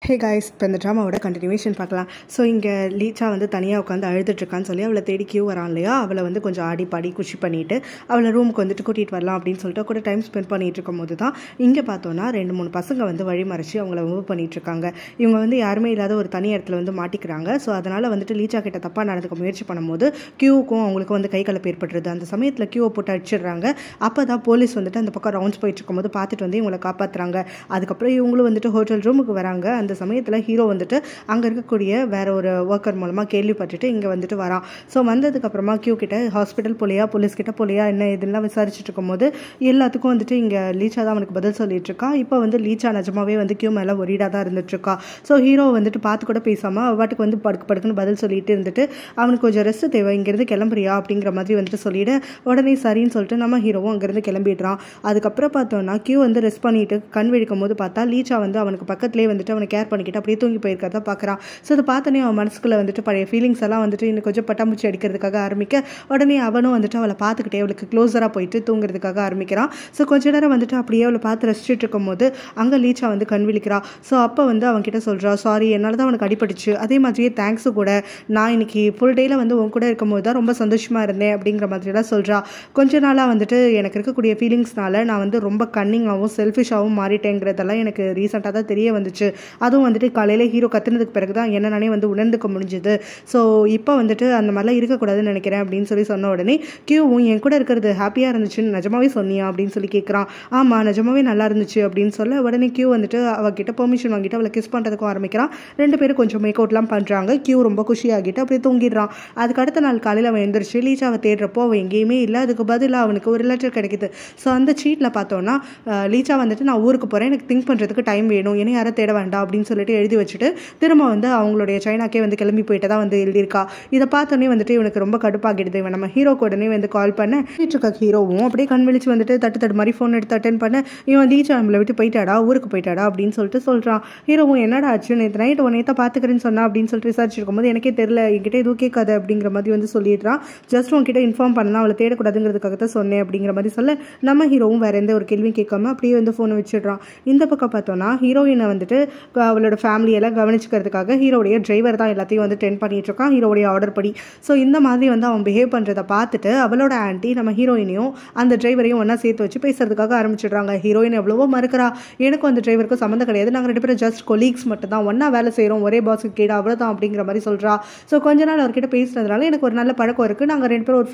Hey guys, இப்போ இந்த ட்ராமாவோட continuation பார்க்கலாம். ஸோ இங்கே லீச்சா வந்து தனியாக உட்காந்து அழுதுட்ருக்கான்னு சொல்லி அவளை தேடி கியூ வரான் இல்லையா, அவளை வந்து கொஞ்சம் ஆடி பாடி குஷி பண்ணிவிட்டு அவளை ரூமுக்கு வந்துட்டு கூட்டிகிட்டு வரலாம் அப்படின்னு சொல்லிட்டு கூட டைம் ஸ்பெண்ட் பண்ணிகிட்டு இருக்கும் போது தான் இங்கே பார்த்தோன்னா 2-3 பசங்க வந்து வழிமறைச்சி அவங்கள மூவ் பண்ணிகிட்ருக்காங்க. இவங்க வந்து யாருமே இல்லாத ஒரு தனி இடத்துல வந்து மாட்டிக்கிறாங்க. ஸோ அதனால் வந்துட்டு லீச்சா கிட்ட தப்பாக நடந்துக்க முயற்சி பண்ணும்போது கியூவுக்கும் அவங்களுக்கும் வந்து கை கலப்பு ஏற்பட்டுருது. அந்த சமயத்தில் கியூவை போட்டு அடிச்சிடுறாங்க. அப்போ தான் போலீஸ் வந்துட்டு அந்த பக்கம் ரவுண்ட்ஸ் போயிட்டு இருக்கும்போது பார்த்துட்டு வந்து இவங்களை காப்பாற்றுறாங்க. அதுக்கப்புறம் இவங்களும் வந்துட்டு ஹோட்டல் ரூமுக்கு வராங்க. அந்த சமயத்தில் ஹீரோ வந்துட்டு அங்கே இருக்கக்கூடிய வேற ஒரு ஒர்க்கர் மூலமாக கேள்விப்பட்டுட்டு இங்கே வந்துட்டு வரான். ஸோ வந்ததுக்கப்புறமா கியூ கிட்ட ஹாஸ்பிட்டல் போலியா, போலீஸ் கிட்ட போலியா, என்ன இதெல்லாம் விசாரிச்சுட்டு இருக்கும்போது எல்லாத்துக்கும் வந்துட்டு இங்கே லீச்சா தான் அவனுக்கு பதில் சொல்லிட்டு இருக்கா. இப்போ வந்து லீச்சா நிஜமாவே வந்து கியூ மேலே ஒரீடாக தான் இருந்துட்டு இருக்கா. ஸோ ஹீரோ வந்துட்டு பார்த்து கூட பேசாமல் அவாட்டுக்கு வந்து படுக்குன்னு பதில் சொல்லிட்டு இருந்துட்டு அவனுக்கு கொஞ்சம் ரெஸ்ட் தேவை, இங்கேருந்து கிளம்புறியா அப்படிங்கிற மாதிரி வந்துட்டு சொல்லிட்டு உடனே சரின்னு சொல்லிட்டு நம்ம ஹீரோவும் அங்கேருந்து கிளம்பிடுறான். அதுக்கப்புறம் பார்த்தோன்னா கியூ வந்து ரெஸ்ட் பண்ணிட்டு கண் விழிக்கும் போது பார்த்தா லீச்சா வந்து அவனுக்கு பக்கத்துலேயே வந்துட்டு அவனை கேர் பண்ணிக்கிட்டு அப்படியே தூங்கி போயிருக்கிறத பார்க்குறான். ஸோ அதை பார்த்தோன்னே அவன் மனசுக்குள்ளே வந்துட்டு பழைய ஃபீலிங்ஸ் எல்லாம் வந்துட்டு இன்னும் கொஞ்சம் பட்டாம்பூச்சி அடிக்கிறதுக்காக ஆரம்பிக்க உடனே அவனும் வந்துட்டு அவளை பார்த்துக்கிட்டே அவளுக்கு க்ளோஸராக போயிட்டு தூங்குறதுக்காக ஆரம்பிக்கிறான். ஸோ கொஞ்ச நேரம் வந்துட்டு அப்படியே அவளை பார்த்து ரசிச்சுட்டு இருக்கும் போது அங்கே லீச்சா வந்து கண் விழிக்கிறா. ஸோ அப்போ வந்து அவன்கிட்ட சொல்கிறா, சாரி என்னால் தான் அவனுக்கு அடிபட்டுச்சு, அதே மாதிரியே தேங்க்ஸு கூட, நான் இன்னைக்கு ஃபுல் டேயில் வந்து உன் கூட இருக்கும் போது தான் ரொம்ப சந்தோஷமாக இருந்தேன் அப்படிங்கிற மாதிரிலாம் சொல்கிறா. கொஞ்ச நாளாக வந்துட்டு எனக்கு இருக்கக்கூடிய ஃபீலிங்ஸ்னால நான் வந்து ரொம்ப கன்னிங்காகவும் செல்ஃபிஷாகவும் மாறிட்டேங்கிறதெல்லாம் எனக்கு ரீசெண்டாக தான் தெரிய வந்துச்சு. அதுவும் வந்துட்டு காலையில் ஹீரோ கத்துனதுக்கு பிறகு தான் என்ன நானே வந்து உணர்ந்துக்க முடிஞ்சுது. ஸோ இப்போ வந்துட்டு அந்த மாதிரிலாம் இருக்கக்கூடாதுன்னு நினைக்கிறேன் அப்படின்னு சொல்லி சொன்ன உடனே கியூவும் என் கூட இருக்கிறது ஹாப்பியாக இருந்துச்சுன்னு நிஜமாவே சொன்னியா அப்படின்னு சொல்லி கேட்குறான். ஆமாம், நிஜமாவே நல்லா இருந்துச்சு அப்படின்னு சொல்ல உடனே கியூ வந்துட்டு அவகிட்ட பெர்மிஷன் வாங்கிட்டு அவளை கிஸ் பண்ணுறதுக்கும் ஆரம்பிக்கிறான். 2 பேரும் கொஞ்சம் மேக் அவுட்லாம் பண்ணுறாங்க. கியூ ரொம்ப குஷியாகிட்டு அப்படியே தூங்கிடுறான். அதுக்கு அடுத்த நாள் காலையில் அவன் எழுந்திரிச்சு லீச்சாவை தேடுறப்போ அவள் எங்கேயுமே இல்லை. அதுக்கு பதிலாக அவனுக்கு ஒரு லெட்டர் கிடைக்குது. ஸோ அந்த சீட்டில் பார்த்தோன்னா லீச்சா வந்துட்டு நான் ஊருக்கு போகிறேன், எனக்கு திங்க் பண்ணுறதுக்கு டைம் வேணும், என்ன யாரும் தேட வேண்டாம் அப்படின்னு சொல்லிட்டு எழுதி வச்சுட்டு திரும்ப வந்து அவங்களுடைய சைனாக்கே வந்து கிளம்பி போயிட்டு தான் வந்து எழுதியிருக்கா. இதை பார்த்தோன்னே வந்துட்டு இவனுக்கு ரொம்ப கடுப்பாகிடுது. இவன் நம்ம ஹீரோக்கு உடனே வந்து கால் பண்ண வீட்டுருக்க ஹீரோவும் அப்படியே கண் விழிச்சு வந்துட்டு தட்டு மாதிரி ஃபோன் எடுத்து அட்டென்ட் பண்ண இவன் லீச்சா நம்மளை விட்டு போயிட்டாடா, ஊருக்கு போயிட்டாடா அப்படின்னு சொல்லிட்டு சொல்கிறான். ஹீரோவும் என்னடா ஆச்சு, நேற்று நைட்டு உன்னை பார்த்துக்கிறேன்னு சொன்னா அப்படின்னு சொல்லிட்டு விசாரிச்சிருக்கும் போது எனக்கே தெரியல, என்கிட்ட எதுவும் கேட்காது அப்படிங்கிற மாதிரி வந்து சொல்லிடுறான். ஜஸ்ட் உன்கிட்ட இன்ஃபார்ம் பண்ணலாம், அவளை தேடக்கூடாதுங்கிறதுக்காக தான் சொன்னேன் அப்படிங்கிற மாதிரி சொல்ல நம்ம ஹீரோவும் வேற எந்த ஒரு கேள்வியும் கேட்காம அப்படியே வந்து ஃபோனை வச்சிடுறான். இந்த பக்கம் பார்த்தோன்னா ஹீரோயினை வந்துட்டு அவளோட ஃபேமிலியெல்லாம் கவனிச்சுக்கிறதுக்காக ஹீரோடைய டிரைவர் தான் எல்லாத்தையும் வந்து டென் பண்ணிட்டு இருக்கான் ஹீரோடைய ஆர்டர் படி. ஸோ இந்த மாதிரி வந்து அவன் பிஹேவ் பண்ணுறதை பார்த்துட்டு அவளோட ஆன்ட்டி நம்ம ஹீரோயினையும் அந்த டிரைவரையும் ஒன்றா சேர்த்து வச்சு பேசுறதுக்காக ஆரம்பிச்சிடுறாங்க. ஹீரோயின் எவ்வளவோ மறுக்கிறா, எனக்கும் அந்த டிரைவருக்கும் சம்மந்தம் கிடையாது, நாங்கள் 2 பேரும் ஜஸ்ட் கொலீக்ஸ் மட்டும் தான், ஒன்றா வேலை செய்கிறோம், ஒரே பாஸுக்கு கீழே அவ்வளோதான் அப்படிங்கிற மாதிரி சொல்கிறா. ஸோ கொஞ்ச நாள் அவர்கிட்ட பேசுனதுனால எனக்கு ஒரு நல்ல பழக்கம் இருக்குது, நாங்கள் 2 பேரும் ஒரு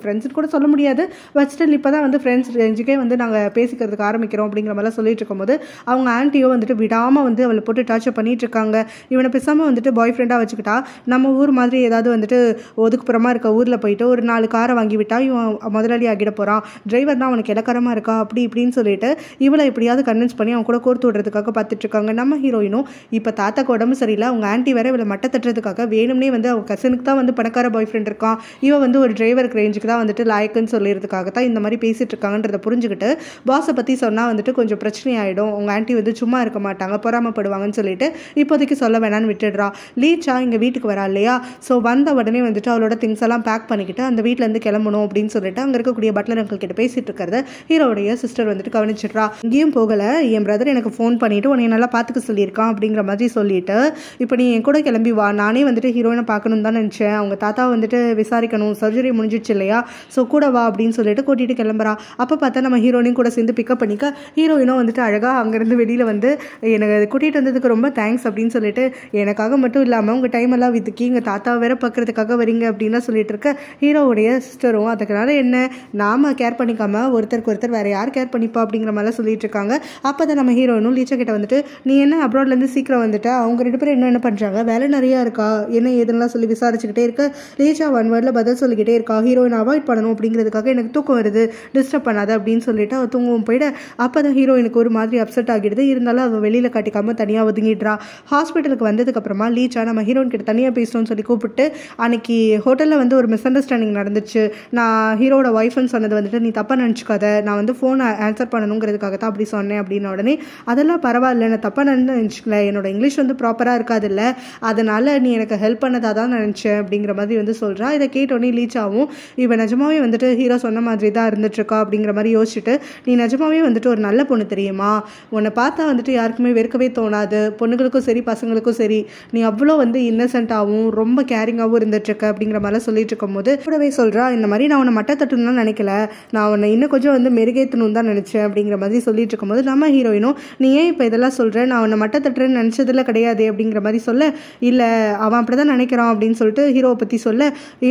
ஃப்ரெண்ட்ஸ்னு கூட சொல்ல முடியாது, பட் ஸ்டில் இப்போ தான் வந்து ஃப்ரெண்ட்ஸ் ரேஞ்சுக்கே வந்து நாங்கள் பேசிக்கிறதுக்கு ஆரம்பிக்கிறோம் அப்படிங்கிற மாதிரிலாம் சொல்லிட்டு இருக்கும்போது அவங்க ஆன்ட்டியோ வந்துட்டு விடாமல் வந்து அவளை போட்டு டார்ச்சர் பண்ணிட்டு இருக்காங்க. இவனை பேசாமல் வந்துட்டு பாய் ஃப்ரெண்டாக வச்சுக்கிட்டா நம்ம ஊர் மாதிரி ஏதாவது வந்துட்டு ஒதுக்குப்புறமா இருக்க ஊரில் போயிட்டு ஒரு 4 காரை வாங்கி விட்டா இவன் முதலாளி ஆகிட போகிறான், டிரைவர் தான் அவனுக்கு இலக்காரமாக இருக்கா அப்படி இப்படின்னு சொல்லிட்டு இவளை எப்படியாவது கன்வின்ஸ் பண்ணி அவன் கூட கோர்த்து விடுறதுக்காக பார்த்துட்டு இருக்காங்க. நம்ம ஹீரோயினும் இப்போ தாத்தாக்கு உடம்பு சரியில்லை, அவங்க ஆன்ட்டி வேற இவளை மட்டை தட்டுறதுக்காக வேணும்னே வந்து அவங்க கசனுக்கு தான் வந்து பணக்கார பாய் ஃப்ரெண்ட் இருக்கான், இவன் வந்து ஒரு டிரைவருக்கு ரேஞ்சுக்கு தான் வந்துட்டு லாயக்குன்னு சொல்லிடுறதுக்காக தான் இந்த மாதிரி பேசிட்டு இருக்காங்கன்றதை புரிஞ்சுக்கிட்டு பாஸை பற்றி சொன்னால் வந்துட்டு கொஞ்சம் பிரச்சனை ஆகிடும், உங்கள் ஆன்ட்டி வந்து சும்மா இருக்க மாட்டாங்க, பொறாமப்படுவாங்கன்னு சொல்லிட்டு இப்போதைக்கு சொல்ல வேணான்னு விட்டுடுறா. லீச்சா இங்கே வீட்டுக்கு வரா இல்லையா, ஸோ வந்த உடனே வந்துட்டு அவளோட திங்ஸ் எல்லாம் பேக் பண்ணிக்கிட்டு அந்த வீட்டிலேருந்து கிளம்பணும் அப்படின்னு சொல்லிட்டு அங்கே இருக்கக்கூடிய பட்லர் அங்கிள் கிட்ட பேசிட்டு இருக்கிறத ஹீரோடைய சிஸ்டர் வந்துட்டு கவனிச்சிட்றா. இங்கேயும் போகலை, என் பிரதர் எனக்கு ஃபோன் பண்ணிட்டு உன்னை நல்லா பார்த்துக்க சொல்லியிருக்கான் அப்படிங்கிற மாதிரி சொல்லிட்டு இப்போ நீ என் கூட கிளம்பி வா, நானே வந்துட்டு ஹீரோயினை பார்க்கணும்னு தான் நினச்சேன், அவங்க தாத்தா வந்துட்டு விசாரிக்கணும், சர்ஜரி முடிஞ்சிடுச்சு இல்லையா, ஸோ கூட வா அப்படின்னு சொல்லிட்டு கூட்டிகிட்டு கிளம்புறா. அப்போ பார்த்தா நம்ம ஹீரோயினையும் கூட சேர்ந்து பிக்கப் பண்ணிக்க ஹீரோயினும் வந்துட்டு அழகாக அங்கேருந்து வெளியில் வந்து எனக்கு கூட்டிகிட்டு வந்ததுக்கு ரொம்ப தேங்க்ஸ் அப்படின்னு சொல்லிட்டு எனக்காக மட்டும் இல்லாமல் உங்கள் டைம் எல்லாம் வித்துக்கி எங்கள் தாத்தா வேற பார்க்கறதுக்காக வரீங்க அப்படின்னு சொல்லிட்டு இருக்க ஹீரோவுடைய சிஸ்டரும் அதுக்குனால என்ன நாம கேர் பண்ணிக்காம ஒருத்தருக்கு ஒருத்தர் வேற யார் கேர் பண்ணிப்பா அப்படிங்கிற மாதிரிலாம் சொல்லிட்டு இருக்காங்க. அப்போ தான் நம்ம ஹீரோயினும் லீச்சா கிட்ட வந்துட்டு நீ என்ன அப்ராட்லேருந்து சீக்கிரம் வந்துட்டு அவங்க 2 பேரும் என்ன பண்ணுறாங்க, வேலை நிறையா இருக்கா என்ன ஏதுன்னெலாம் சொல்லி விசாரிச்சுக்கிட்டே இருக்க லீச்சா 1 வேர்டில் பதில் சொல்லிக்கிட்டே இருக்கா, ஹீரோயின் அவாய்ட் பண்ணணும் அப்படிங்கிறதுக்காக எனக்கு தூக்கம் வருது, டிஸ்டர்ப் பண்ணாத அப்படின்னு சொல்லிட்டு அவள் தூங்கவும் போயிட அப்போ தான் ஹீரோயினுக்கு ஒரு மாதிரி அப்செட் ஆகிடுது. இருந்தாலும் அவள் வெளியில் காட்டிக்காமல் தனியாக ஒதுங்கிடுறா. ஹாஸ்பிட்டலுக்கு வந்ததுக்கு அப்புறமா லீச்சா நம்ம ஹீரோயின் கிட்ட தனியாக பேசணும்னு சொல்லி கூப்பிட்டு அன்னைக்கு ஹோட்டலில் வந்து ஒரு மிஸ் அண்டர்ஸ்டாண்டிங் நடந்துச்சு, நான் ஹீரோட ஒய்ஃப்னு சொன்னது வந்துட்டு நீ தப்பாக நினச்சிக்காத, நான் வந்து ஃபோனை ஆன்சர் பண்ணணுங்கிறதுக்காக தான் அப்படி சொன்னேன் அப்படின்னு உடனே அதெல்லாம் பரவாயில்ல, நான் தப்பாக நினச்சிக்கல, என்னோட இங்கிலீஷ் வந்து ப்ராப்பராக இருக்காதுல்ல, அதனால் நீ எனக்கு ஹெல்ப் பண்ணதாக தான் நினச்சேன் அப்படிங்கிற மாதிரி வந்து சொல்கிறா. இதை கேட்டோன்னே லீச்சாவும் இவன் நிஜமாவே வந்துட்டு ஹீரோ சொன்ன மாதிரி தான் இருந்துட்டுருக்கா அப்படிங்கிற மாதிரி யோசிச்சுட்டு நீ நிஜமாவே வந்துட்டு ஒரு நல்ல பொண்ணு தெரியுமா, உன்னை பார்த்தா வந்துட்டு யாருக்குமே வெறுக்கவே தோணாது, தோணாது. பொண்ணுங்களுக்கும் சரி பசங்களுக்கும் சரி நீ அவ்வளோ வந்து இன்னசென்ட்டாகவும் ரொம்ப கேரிங்காகவும் இருந்துட்டுருக்க அப்படிங்கிற மாதிரிலாம் சொல்லிட்டு இருக்கும்போது கூடவே சொல்கிறா, இந்த மாதிரி நான் உன்னை மட்டை தட்டணும்னு நினைக்கல, நான் உன்னை இன்னும் கொஞ்சம் வந்து மெருகேற்றணும் தான் நினச்சேன் அப்படிங்கிற மாதிரி சொல்லிட்டு இருக்கும்போது நம்ம ஹீரோயினும் நீ ஏன் இப்போ இதெல்லாம் சொல்கிறேன், நான் உன்னை மட்டை தட்டுறேன்னு நினச்சதில்ல கிடையாது அப்படிங்கிற மாதிரி சொல்ல, இல்லை அவன் அப்படி தான் நினைக்கிறான் அப்படின்னு சொல்லிட்டு ஹீரோவை பற்றி சொல்ல,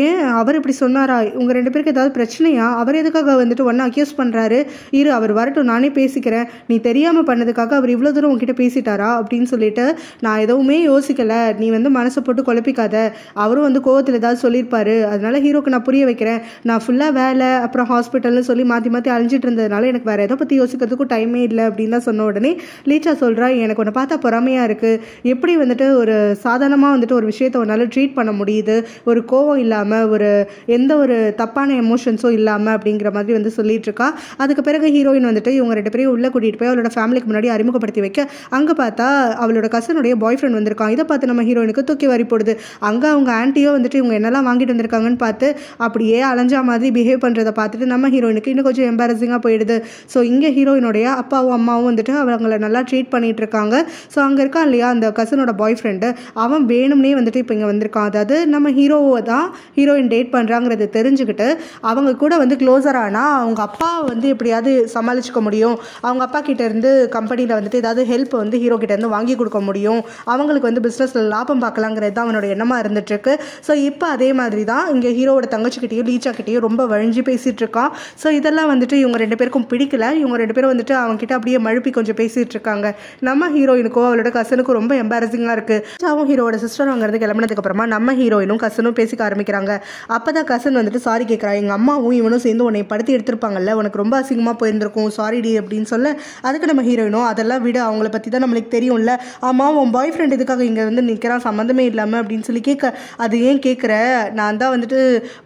ஏன் அவர் இப்படி சொன்னாரா, உங்கள் 2 பேருக்கு ஏதாவது பிரச்சனையா, அவர் எதுக்காக வந்துட்டு ஒன்று அக்யூஸ் பண்ணுறாரு, இரு அவர் வரட்டும் நானே பேசிக்கிறேன், நீ தெரியாமல் பண்ணதுக்காக அவர் இவ்வளோ தூரம் உங்ககிட்ட பேசிட்டாரா அப்படின்னு சொல்லிட்டு, நான் எதுவுமே யோசிக்கலை, நீ வந்து மனசை போட்டு குழப்பிக்காத, அவரும் வந்து கோவத்தில் ஏதாவது சொல்லியிருப்பாரு, அதனால ஹீரோக்கு நான் புரிய வைக்கிறேன், நான் ஃபுல்லாக வேலை அப்புறம் ஹாஸ்பிட்டல்னு சொல்லி மாற்றி மாற்றி அழிஞ்சிட்டு இருந்ததுனால எனக்கு வேறு எதை பற்றி யோசிக்கிறதுக்கும் டைமே இல்லை அப்படின்னு தான் சொன்ன உடனே லீச்சா சொல்கிறா, எனக்கு ஒன்று பார்த்தா பொறாமையாக இருக்குது, எப்படி வந்துட்டு ஒரு சாதாரணமாக வந்துட்டு ஒரு விஷயத்தை உன்னால் ட்ரீட் பண்ண முடியுது, ஒரு கோவம் இல்லாமல் ஒரு எந்த ஒரு தப்பான எமோஷன்ஸும் இல்லாமல் அப்படிங்கிற மாதிரி வந்து சொல்லிட்டு இருக்கா. அதுக்கு பிறகு ஹீரோயின் வந்துட்டு இவங்க 2 பேரையும் உள்ளே கூட்டிகிட்டு போய் அவளோட ஃபேமிலிக்கு முன்னாடி அறிமுகப்படுத்தி வைக்க, அங்கே பார்த்தா அவளோட கசனுடைய பாய் ஃப்ரெண்ட் வந்திருக்கான். இதை பார்த்து நம்ம ஹீரோயினுக்கு தூக்கி வாரி போடுது. அங்கே அவங்க ஆன்ட்டியோ வந்துட்டு இவங்க என்னெல்லாம் வாங்கிட்டு வந்திருக்காங்கன்னு பார்த்து அப்படியே அலைஞ்சா மாதிரி பிஹேவ் பண்ணுறதை பார்த்துட்டு நம்ம ஹீரோயினுக்கு இன்னும் கொஞ்சம் எம்பாரசிங்காக போயிடுது. ஸோ இங்கே ஹீரோயினுடைய அப்பாவும் அம்மாவும் வந்துட்டு அவங்கள நல்லா ட்ரீட் பண்ணிட்டு இருக்காங்க. ஸோ அங்கே இருக்கான் இல்லையா அந்த கசனோட பாய் ஃப்ரெண்டு, அவன் வேணும்னே வந்துட்டு இப்போ இங்கே வந்திருக்கான். அதாவது நம்ம ஹீரோவை தான் ஹீரோயின் டேட் பண்ணுறாங்கிறத தெரிஞ்சுக்கிட்டு அவங்க கூட வந்து க்ளோஸர் ஆனால் அவங்க அப்பா வந்து எப்படியாவது சமாளிச்சுக்க முடியும், அவங்க அப்பா கிட்டேருந்து கம்பெனியில் வந்துட்டு ஏதாவது ஹெல்ப் வந்து ஹீரோ கிட்டேருந்து வாங்கி கொடுக்க முடியும், அவங்களுக்கு வந்து பிஸ்னஸில் லாபம் பார்க்கலாங்கிறது தான் அவனோட எண்ணமாக இருந்துட்டுருக்கு. ஸோ இப்போ அதே மாதிரி தான் இங்கே ஹீரோவோட தங்கச்சிக்கிட்டேயும் லீச்சா கிட்டேயும் ரொம்ப வழிஞ்சு பேசிகிட்டு இருக்கான். ஸோ இதெல்லாம் வந்துட்டு இவங்க 2 பேருக்கும் பிடிக்கல. இவங்க 2 பேரும் வந்துட்டு அவங்ககிட்ட அப்படியே மழுப்பி கொஞ்சம் பேசிகிட்டு இருக்காங்க. நம்ம ஹீரோயினுக்கோ அவளோட கசனுக்கும் ரொம்ப எம்பாரசிங்காக இருக்குது. அவங்க ஹீரோட சிஸ்டர் அங்கேருந்து கிளம்பினதுக்கு அப்புறமா நம்ம ஹீரோயினும் கசனும் பேசிக்க ஆரம்பிக்கிறாங்க. அப்போ தான் கசன் வந்துட்டு சாரி கேட்குறா, எங்கள் அம்மாவும் இவனும் சேர்ந்து உன்னை படுத்தி எடுத்திருப்பாங்கல்ல, உனக்கு ரொம்ப அசிங்கமாக போயிருந்திருக்கும், சாரி டி அப்படின்னு சொல்ல, அதுக்கு நம்ம ஹீரோயினும் அதெல்லாம் விட அவங்கள பற்றி தான் நம்மளுக்கு தெரியும்ல, ஆமாம் உன் பாய் ஃப்ரெண்ட் இதுக்காக இங்கே வந்து நிற்கிறான் சம்மந்தமே இல்லாமல் அப்படின்னு சொல்லி கேட்க, அது ஏன் கேட்குற, நான் தான் வந்துட்டு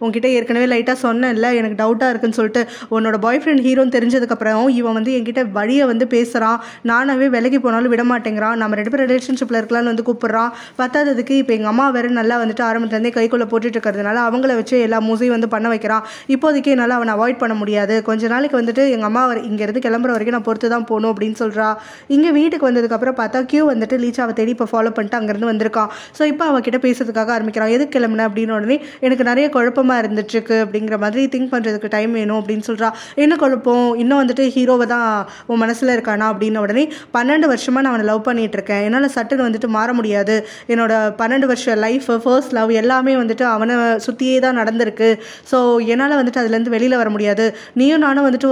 உன்கிட்ட ஏற்கனவே லைட்டாக சொன்னேன்ல எனக்கு டவுட்டாக இருக்குன்னு சொல்லிட்டு, உன்னோட பாய் ஃப்ரெண்ட் ஹீரோன்னு தெரிஞ்சதுக்கப்புறம் இவன் வந்து என்கிட்ட வழியை வந்து பேசுகிறான், நானாவே விலகி போனாலும் விட மாட்டேங்கிறான், நம்ம 2 பேரும் ரிலேஷன்ஷிப்பில் இருக்கலாம்னு வந்து கூப்பிட்றான், பத்தாததுக்கு இப்போ எங்கள் அம்மா வேறு நல்லா வந்துட்டு ஆரம்பத்துலேருந்தே கைக்குள்ளே போட்டுட்டு இருக்கிறதுனால அவங்கள வச்சு எல்லா மூசையும் வந்து பண்ண வைக்கிறான், இப்போதைக்கு என்னால் அவனை அவாய்ட் பண்ண முடியாது, கொஞ்ச நாளைக்கு வந்துட்டு எங்கள் அம்மா இங்கேருந்து கிளம்புற வரைக்கும் நான் பொறுத்து தான் போகணும் அப்படின்னு சொல்கிறா. இங்கே வீட்டுக்கு வந்ததுக்கப்புறம் பார்த்தா கியூ வந்துட்டு லீச்சாவை தேடி இப்போ ஃபாலோ பண்ணிட்டு அங்கேருந்து வந்திருக்கான். ஸோ இப்போ அவகிட்ட பேசுறதுக்காக ஆரம்பிக்கிறான். எதுக்கு கிளம்புன அப்படின்னு உடனே எனக்கு நிறைய குழப்பமாக இருந்துட்டுருக்கு அப்படிங்கிற மாதிரி திங்க் பண்ணுறதுக்கு டைம் வேணும் அப்படின்னு சொல்கிறா. என்ன குழப்பம், இன்னும் வந்துட்டு ஹீரோவை தான் உன் மனசில் இருக்கானா அப்படின்ன உடனே 12 வருஷமாக நான் அவனை லவ் பண்ணிட்டு இருக்கேன், என்னால் சட்டுன்னு வந்துட்டு மாற முடியாது, என்னோட 12 வருஷ லைஃப் ஃபர்ஸ்ட் லவ் எல்லாமே வந்துட்டு அவனை சுற்றியே தான் நடந்திருக்கு, ஸோ என்னால் வந்துட்டு அதுலேருந்து வெளியில் வர முடியாது, நீயும் நானும் வந்துட்டு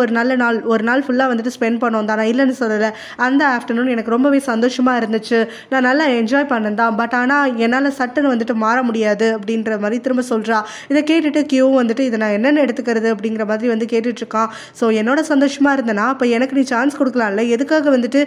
ஒரு நாள் ஃபுல்லாக வந்துட்டு ஸ்பெண்ட் பண்ணோம் தான், நான் இல்லைன்னு சொல்லலை, அந்த ஆஃப்டர்நூன் எனக்கு ரொம்பவே சந்தோஷமாக இருந்துச்சு, நான் நல்லா என்ஜாய் பண்ணேன் தான், பட் ஆனால் என்னால் சட்டுன்னு வந்துட்டு மாற முடியாது அப்படின்ற மாதிரி திரும்ப சொல்கிறா. இதை கேட்டுட்டு கியூவும் வந்துட்டு இதை நான் என்னென்ன எடுத்துக்கிறது அப்படிங்கிற மாதிரி வந்து கேட்டுட்ருக்கான். ஸோ என்னோட சந்தோஷமாக இருந்தேன்னா அப்போ எனக்கு நீ சான்ஸ் கொடுக்கலாம்ல, எதுக்காக வந்துட்டு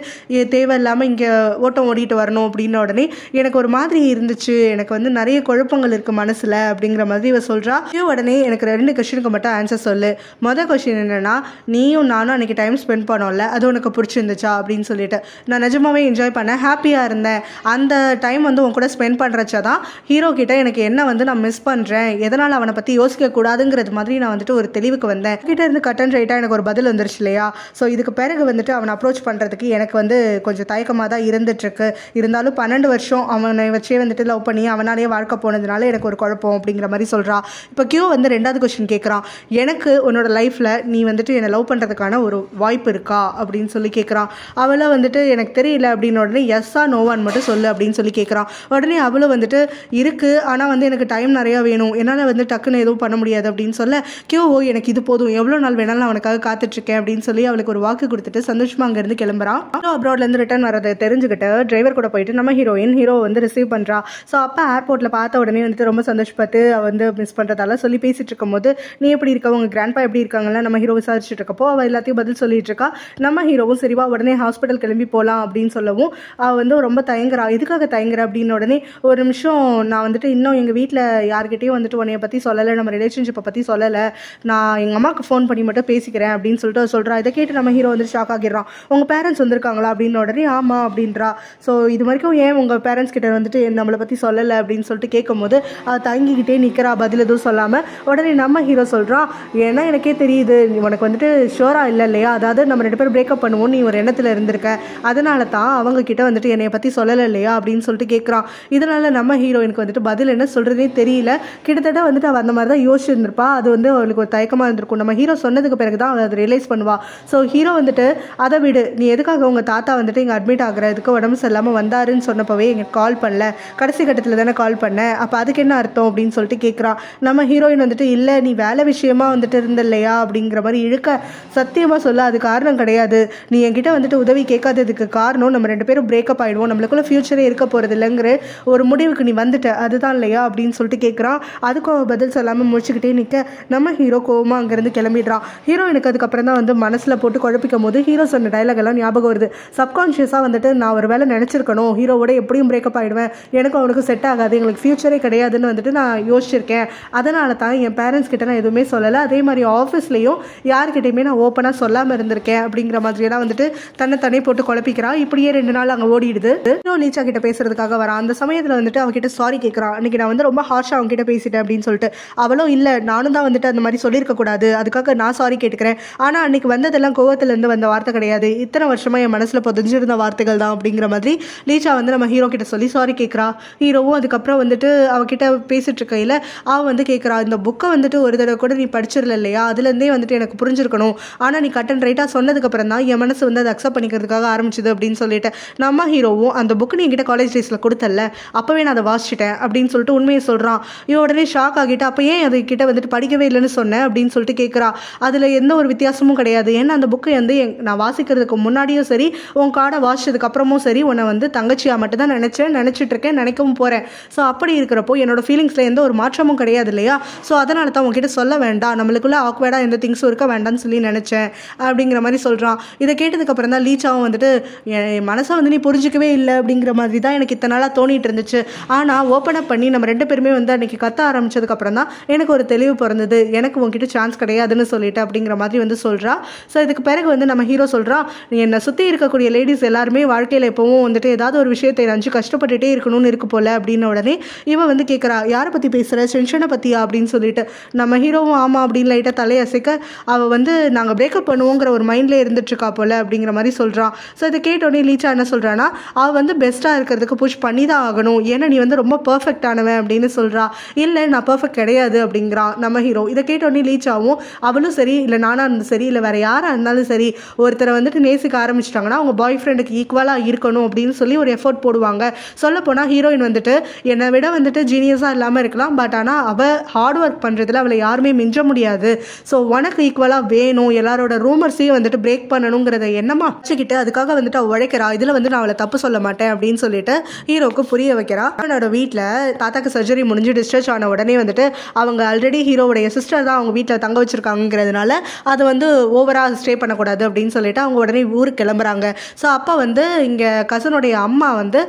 தேவையில்லாமல் இங்கே ஓட்டம் ஓடிட்டு வரணும் அப்படின்ன உடனே எனக்கு ஒரு மாதிரி இருந்துச்சு, எனக்கு வந்து நிறைய குழப்பங்கள் இருக்குது மனசில் அப்படிங்கிற மாதிரி இவ சொல்கிறா. உடனே எனக்கு 2 கொஸ்டினுக்கு மட்டும் ஆன்சர் சொல்லு. மொதல் கொஸ்டின் என்னென்னா, நீயும் நானும் அன்றைக்கி டைம் ஸ்பெண்ட் பண்ணோம்ல அது உனக்கு பிடிச்சிருந்துச்சா அப்படின்னு சொல்லிட்டு, நான் நிஜமாவே என்ஜாய் பண்ணேன், ஹாப்பியாக இருந்தேன், அந்த டைம் வந்து உன் கூட ஸ்பெண்ட் பண்ணுறச்சா தான் ஹீரோ கிட்ட எனக்கு என்ன வந்து நான் மிஸ் பண்ணுறேன், எதனால் அவனை பற்றி யோசிக்கக்கூடாதுங்கிறது மாதிரி நான் வந்துட்டு ஒரு தெளிவுக்கு வந்தேன், கிட்ட இருந்து கட் அண்ட் ரைட்டாக எனக்கு ஒரு பதில் வந்துருச்சு இல்லையா. ஸோ இதுக்கு பிறகு வந்துட்டு அவனை அப்ரோச் பண்ணுறதுக்கு எனக்கு வந்து கொஞ்சம் தயக்கமாக தான் இருந்துட்டுருக்கு, இருந்தாலும் 12 வருஷம் அவனை வச்சே வந்துட்டு லவ் பண்ணி அவனாலேயே வாழ்க்கை போனதுனால எனக்கு ஒரு குழப்பம் அப்படிங்கிற மாதிரி சொல்கிறா. இப்போ கியூ வந்து 2வது கொஸ்டின் கேட்குறான், எனக்கு உன்னோட லைஃப்பில் நீ வந்துட்டு என்னை லவ் பண்ணுறதுக்கான ஒரு வாய்ப்பு இருக்கா அப்படின்னு சொல்லி கேட்குறான். அவளை வந்துட்டு எனக்கு தெரியல அப்படின்னு உடனே எஸ்ஸா நோவான்னு மட்டும் சொல்லு அப்படின்னு சொல்லி கேட்குறான். உடனே அவளும் வந்துட்டு இருக்குது, ஆனால் வந்து எனக்கு டைம் நிறையா வேணும், என்னால் வந்து டக்குன்னு எதுவும் பண்ண முடியாது அப்படின்னு சொல்ல, கியூவோ எனக்கு இது போதும், எவ்வளோ நாள் வேணாலும் நான் அவனுக்காக காத்துட்ருக்கேன் அப்படின்னு சொல்லி அவளுக்கு ஒரு வாக்கு கொடுத்துட்டு சந்தோஷமாக அங்கேருந்து கிளம்புறான். அப்ராட்லேருந்து ரிட்டர்ன் வரதை தெரிஞ்சுக்கிட்டு டிரைவர் கூட போயிட்டு நம்ம ஹீரோ வந்து ரிசீவ் பண்ணுறா. ஸோ அப்போ ஏர்போர்ட்டில் பார்த்த உடனே வந்துட்டு ரொம்ப சந்தோஷப்பட்டு அவள் வந்து மிஸ் பண்ணுறதால சொல்லி பேசிகிட்டு இருக்கும்போது, நீ எப்படி இருக்க, உங்கள் கிராண்ட்பா எப்படி இருக்காங்கல்ல நம்ம ஹீரோ விசாரிச்சுட்டு இருக்கப்போ அவள் எல்லாத்தையும் பதில் சொல்லிட்டு இருக்கா. நம்ம ஹீரோவும் சரிவா உடனே ஹாஸ்பிட்டல் கிளம்பி போகலாம் அப்படின்னு சொல்லவும் அவள் வந்து ரொம்ப தயங்குறா. எதுக்காக தயங்குற அப்படின்னு உடனே, ஒரு நிமிஷம் நான் வந்துட்டு இன்னும் எங்கள் வீட்டில் யார்கிட்டையும் வந்துட்டு உன்னைய பற்றி சொல்லலை, நம்ம ரிலேஷன்ஷிப்பை பற்றி சொல்லலை, நான் எங்கள் அம்மாவுக்கு ஃபோன் பண்ணி மட்டும் பேசிக்கிறேன் அப்படின்னு சொல்லிட்டு சொல்கிறா. இதை கேட்டு நம்ம ஹீரோ வந்து ஷாக் ஆகிடுறான். உங்கள் பேரண்ட்ஸ் வந்திருக்காங்களா அப்படின்னு உடனே ஆமாம் அப்படின்றா. ஸோ இது வரைக்கும் ஏன் உங்கள் பேரண்ட்ஸ் கிட்ட வந்துட்டு நம்மளை பற்றி சொல்லலை அப்படின்னு சொல்லிட்டு கேட்கும்போது அவள் தங்கிக்கிட்டே நிற்கிறா, பதில் எதுவும் சொல்லாமல். உடனே நம்ம ஹீரோ சொல்கிறான், ஏன்னா எனக்கே தெரியுது உனக்கு வந்துட்டு ஷோராக இல்லை இல்லையா, அதாவது நம்ம 2 பேரும் பிரேக்கப் பண்ணுவோம் நீ ஒரு எண்ணத்தில் இருந்திருக்க, அதனால தான் அவங்க அவங்க கிட்ட வந்துட்டு என்னைய பற்றி சொல்லலை இல்லையா அப்படின்னு சொல்லிட்டு கேட்குறான். இதனால நம்ம ஹீரோயினுக்கு வந்துட்டு பதில் என்ன சொல்கிறதே தெரியல. கிட்டத்தட்ட வந்துட்டு அவள் அந்த மாதிரி தான் யோசிச்சிருந்திருப்பா. அது வந்து அவளுக்கு ஒரு தயக்கமாக இருந்திருக்கும். நம்ம ஹீரோ சொன்னதுக்கு பிறகு தான் அவள் அதை ரியலைஸ் பண்ணுவா. ஸோ ஹீரோ வந்துட்டு அதை விடு, நீ எதுக்காக உங்கள் தாத்தா வந்துட்டு இங்கே அட்மிட் ஆகிறதுக்கு உடம்பு சரியில்லாமல் வந்தாருன்னு சொன்னப்பவே எங்களுக்கு கால் பண்ணல, கடைசி கட்டத்தில் தானே கால் பண்ணேன், அப்போ அதுக்கு என்ன அர்த்தம் அப்படின்னு சொல்லிட்டு கேட்குறான். நம்ம ஹீரோயின் வந்துட்டு இல்லை நீ வேலை விஷயமா வந்துட்டு இருந்த இல்லையா அப்படிங்கிற மாதிரி இழுக்க, சத்தியமாக சொல்ல அது காரணம் கிடையாது, நீ என்கிட்ட வந்துட்டு உதவி கேட்காததுக்கு காரணம் நம்ம 2 பேரும் பிரேக்கப் ஆகிடுவோம், நம்மளுக்குள்ள ஃபியூச்சரே இருக்க போகிறது இல்லைங்கிற ஒரு முடிவுக்கு நீ வந்துட்ட, அதுதான் இல்லையா அப்படின்னு சொல்லிட்டு கேட்குறான். அதுக்கும் பதில் சொல்லாமல் முடிச்சுக்கிட்டே நிற்க நம்ம ஹீரோ கோவமாக அங்கேருந்து கிளம்பிடுறான். ஹீரோயினுக்கு அதுக்கப்புறம் தான் வந்து மனசில் போட்டு குழப்பிக்கும் போது ஹீரோ சொன்ன டைலாக் எல்லாம் ஞாபகம் வருது. சப்கான்ஷியஸாக வந்துட்டு நான் ஒரு வேலை நினச்சிருக்கணும், ஹீரோவோட எப்படியும் பிரேக்கப் ஆகிடுவேன், எனக்கு அவனுக்கு செட் ஆகாது, எங்களுக்கு ஃபியூச்சரே கிடையாதுன்னு வந்துட்டு நான் யோசிச்சிருக்கேன். அதனால தான் என் பேரண்ட்ஸ் கிட்ட நான் எதுவுமே சொல்லலை. அதே மாதிரி ஆஃபீஸ்லேயும் யார்கிட்டையுமே நான் ஓப்பனாக சொல்லாமல் இருந்திருக்கேன் அப்படிங்கிற மாதிரியெல்லாம் வந்துட்டு தன்னை போட்டு குழப்பிக்கிறான். இப்படியே 2 நாள் அங்கே ஓடிடுது. இன்னும் லீச்சா கிட்ட பேசுறதுக்காக வரான். அந்த சமயத்தில் வந்துட்டு அவகிட்ட சாரி கேட்குறான். அன்றைக்கி நான் வந்து ரொம்ப ஹார்ஷாக அவங்ககிட்ட பேசிட்டேன் அப்படின்னு சொல்லிட்டு. அவளும் இல்லை நானும் தான் வந்துட்டு அந்த மாதிரி சொல்லியிருக்க கூடாது, அதுக்காக நான் சாரி கேட்டுக்கிறேன், ஆனால் அன்றைக்கி வந்ததெல்லாம் கோவத்திலேருந்து வந்த வார்த்தை கிடையாது, இத்தனை வருஷமாக என் மனசில் பதிஞ்சிருந்த வார்த்தைகள் தான் அப்படிங்கிற மாதிரி லீச்சா வந்து நம்ம ஹீரோ கிட்ட சொல்லி சாரி கேட்குறா. ஹீரோவும் அதுக்கப்புறம் வந்துட்டு அவகிட்ட பேசிட்டு இருக்கையில் அவன் வந்து கேட்குறா, இந்த புக்கை வந்துட்டு ஒரு தடவை கூட நீ படிச்சிடல இல்லையா, அதுலேருந்தே வந்துட்டு எனக்கு புரிஞ்சிருக்கணும், ஆனால் நீ கட் அண்ட் ரைட்டாக சொன்னதுக்கப்புறம் தான் என் மனசு வந்து அதை அக்செப்ட் பண்ணிக்கிறதுக்காக ஆரம்பிச்சுது அப்படின்னு சொல்லிட்டு நம்ம ஹீரோவும் அந்த புக்கு நீ என்கிட்ட காலேஜ் டேஸில் கொடுத்தல, அப்போவே நான் அதை வாசிச்சிட்டேன் அப்படின்னு சொல்லிட்டு உண்மையை சொல்கிறான். இவன் உடனே ஷாக் ஆகிட்டு, அப்போ ஏன் அது கிட்ட வந்துட்டு படிக்கவே இல்லைன்னு சொன்னேன் அப்படின்னு சொல்லிட்டு கேட்குறா. அதில் எந்த ஒரு வித்தியாசமும் கிடையாது, ஏன்னா அந்த புக்கை வந்து நான் வாசிக்கிறதுக்கு முன்னாடியும் சரி உன் காடை வாசிச்சதுக்கு அப்புறமும் சரி உன்னை வந்து தங்கச்சியாக மட்டும் தான் நினச்சிட்டு இருக்கேன், நினைக்கவும் போகிறேன். ஸோ அப்படி இருக்கிறப்போ என்னோட ஃபீலிங்ஸில் எந்த ஒரு மாற்றமும் கிடையாது இல்லையா, ஸோ அதனால தான் உங்ககிட்ட சொல்ல வேண்டாம், நம்மளுக்குள்ள ஆக்வேர்டாக எந்த திங்ஸும் இருக்க வேண்டாம்னு சொல்லி நினச்சேன் அப்படிங்கிற மாதிரி சொல்கிறான். இதை கேட்டதுக்கப்புறம் தான் லீச்சாவும் வந்துட்டு என் மனசை வந்து நீ புரிஞ்சிக்கவே இல்லை அப்படிங்கிற மாதிரி தான் எனக்கு இத்தனை நாளாக தோணிட்டு இருந்துச்சு, ஆனால் ஓப்பன் அப் பண்ணி நம்ம 2 பேருமே வந்து அன்றைக்கி கத்த ஆரம்பிச்சதுக்கப்புறம் தான் எனக்கு ஒரு தெளிவு பிறந்தது, எனக்கு உங்ககிட்ட சான்ஸ் கிடையாதுன்னு சொல்லிட்டு அப்படிங்கிற மாதிரி வந்து சொல்கிறா. ஸோ இதுக்கு பிறகு வந்து நம்ம ஹீரோ சொல்கிறா, நீ என்னை சுற்றி இருக்கக்கூடிய லேடிஸ் எல்லாருமே வாழ்க்கையில் எப்போவும் வந்துட்டு ஏதாவது ஒரு விஷயத்தை நினச்சி கஷ்டப்பட்டுட்டே இருக்கணும்னு இருக்கு போல அப்படின்ன உடனே இவன் வந்து கேட்குறா, யாரை பற்றி பேசுகிற, டென்ஷனை பற்றியா அப்படின்னு சொல்லிட்டு. நம்ம ஹீரோவும் ஆமாம் அப்படின்னு லைட்டாக தலையசைக்க அவள் வந்து நாங்கள் பிரேக்கப் பண்ணுவோங்கிற ஒரு மைண்ட்லேயே இருந்துட்டுருக்கா போல அப்படிங்கிற மாதிரி சொல்கிறான். ஸோ இதை கேட்டோடனே லீச்சா என்ன சொல்கிறான்னா, அவள் வந்து பெஸ்ட்டாக இருக்கிறதுக்கு புஷ் பண்ணி தான் ஆகணும், ஏன்னா நீ வந்து ரொம்ப பர்ஃபெக்டானவன் அப்படின்னு சொல்கிறா. இல்லை நான் பர்ஃபெக்ட் கிடையாது அப்படிங்கிறான் நம்ம ஹீரோ. இதை கேட்டோடனே லீச்சாவும் அவளும் சரி, இல்லை நானாக இருந்தாலும் சரி, இல்லை வேறு யாராக இருந்தாலும் சரி, ஒருத்தரை வந்துட்டு நேசிக்க ஆரம்பிச்சிட்டாங்கன்னா அவங்க பாய் ஃப்ரெண்டுக்கு ஈக்குவலாக இருக்கணும் அப்படின்னு சொல்லி ஒரு எஃபோர்ட் போடுவாங்க. சொல்லப்போனால் ஹீரோயின் வந்துட்டு என்னை விட வந்துட்டு ஜீனியஸாக இல்லாமல் இருக்கலாம், பட் ஆனால் அவள் ஹார்ட் ஒர்க் பண்ணுறதுல அவளை யாருமே மிஞ்ச முடியாது. ஸோ உனக்கு ஈக்குவலாக வேணும், எல்லாரோட ரூமர்ஸையும் வந்துட்டு பிரேக் பண்ணணுங்கிறத எண்ணமா வச்சுக்கிட்டு அதுக்காக வந்துட்டு அவள் உழைக்கிறா. இதில் வந்து நான் அவளை தப்பு சொல்ல மாட்டேன் அப்படின்னு சொல்லிட்டு ஹீரோக்கு புரிய வைக்கிறா. அவனோட வீட்டில் தாத்தாக்கு சர்ஜரி முடிஞ்சு டிஸ்சார்ஜ் ஆன உடனே வந்துட்டு அவங்க ஆல்ரெடி ஹீரோவுடைய சிஸ்டர் தான் அவங்க வீட்டில் தங்க வச்சிருக்காங்கிறதுனால அதை வந்து ஓவராக ஸ்டே பண்ணக்கூடாது அப்படின்னு சொல்லிட்டு அவங்க உடனே ஊருக்கு கிளம்புறாங்க. ஸோ அப்போ வந்து இங்கே கசனுடைய அம்மா வந்து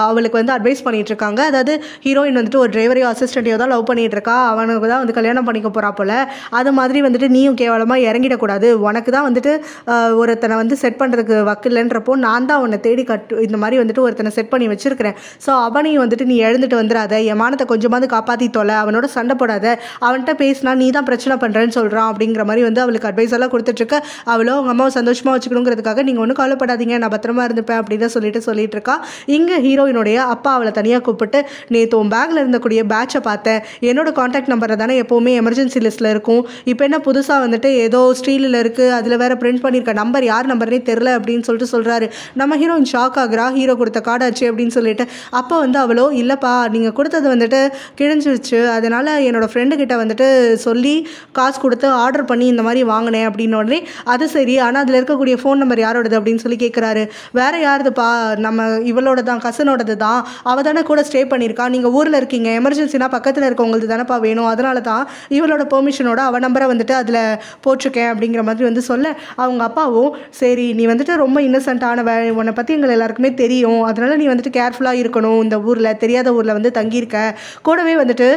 அவளுக்கு வந்து அட்வைஸ் பண்ணிட்டு இருக்காங்க. அதாவது ஹீரோயின் வந்துட்டு ஒரு டிரைவரையோ அசிஸ்டண்ட்டையோ தான் லவ் பண்ணிட்டு இருக்கா, அவனுக்கு தான் வந்து கல்யாணம் பண்ணிக்க போறா போல, அது மாதிரி வந்துட்டு நீயும் கேவலமாக இறங்கிடக்கூடாது, உனக்கு தான் வந்துட்டு ஒருத்தனை வந்து செட் பண்ணுறதுக்கு வக்கில்லைன்றப்போ நான் தான் உன்னை தேடி இந்த மாதிரி வந்துட்டு ஒருத்தனை செட் பண்ணி வச்சிருக்கிறேன். ஸோ அவனையும் வந்துட்டு நீ எழுந்துட்டு வந்துடாத, என் மானத்தை கொஞ்சமாவது காப்பாற்றி தொலை, அவனோட சண்டை போடாத, அவன்கிட்ட பேசினா நீ தான் பிரச்சனை பண்ணுறேன்னு சொல்கிறான் அப்படிங்கிற மாதிரி வந்து அவளுக்கு அட்வைஸ் எல்லாம் கொடுத்துட்ருக்க. அவளோ அவங்க அம்மாவை சந்தோஷமாக வச்சுக்கணுங்கிறதுக்காக நீங்கள் ஒன்றும் கவலைப்படாதீங்க, நான் பத்திரமா இருந்துப்பேன் அப்படின்னு சொல்லிட்டு இருக்கா. இங்கே ஹீரோயினுடைய அப்பா அவளை தனியாக கூப்பிட்டு, நேற்று உன் பேக்கில் இருந்தக்கூடிய பேட்சை பார்த்தேன், என்னோட கான்டாக்ட் நம்பரை தானே எப்போவுமே எமர்ஜென்சி லிஸ்ட்டில் இருக்கும், இப்போ என்ன புதுசாக வந்துட்டு ஏதோ ஸ்டீலில் இருக்குது, அதில் வேறு பிரிண்ட் பண்ணியிருக்க நம்பர் யார் நம்பர்னே தெரில அப்படின்னு சொல்லிட்டு சொல்கிறாரு. நம்ம ஹீரோயின் ஷாக் ஆகுறா, ஹீரோ கொடுத்த கார்டாச்சு அப்படின்னு சொல்லிட்டு. அப்போ வந்து அவளோ இல்லைப்பா நீங்கள் கொடுத்தது வந்துட்டு கிழிஞ்சிருச்சு, அதனால் என்னோடய ஃப்ரெண்டுக்கிட்ட வந்துட்டு சொல்லி காசு கொடுத்து ஆர்டர் பண்ணி இந்த மாதிரி வாங்கினேன் அப்படின்னு உடனே அது சரி, ஆனால் அதில் இருக்கக்கூடிய ஃபோன் நம்பர் யாரோடது அப்படின்னு சொல்லி கேட்குறாரு. வேறு யாருதுப்பா, நம்ம இவளோட தான், கசனோடது தான், அவள் தானே கூட ஸ்டே பண்ணியிருக்கா, நீங்கள் ஊரில் இருக்கீங்க, எமர்ஜென்சினா பக்கத்தில் இருக்கவங்களுக்கு தானேப்பா வேணும், அதனால தான் இவளோட பெர்மிஷனோட அவள் நம்பரை வந்துட்டு அதில் போட்டிருக்கேன் அப்படிங்கிற மாதிரி வந்து சொல்ல, அவங்க அப்பாவும் சரி நீ வந்துட்டு ரொம்ப இன்னசென்ட்டானவ, உன்னை பற்றி எங்களை எல்லாருக்குமே தெரியும், அதனால் நீ வந்துட்டு கேர்ஃபுல்லாக இருக்கணும், இந்த ஊரில் தெரியாத ஊரில் வந்து தங்கியிருக்க, கூடவே வந்துட்டு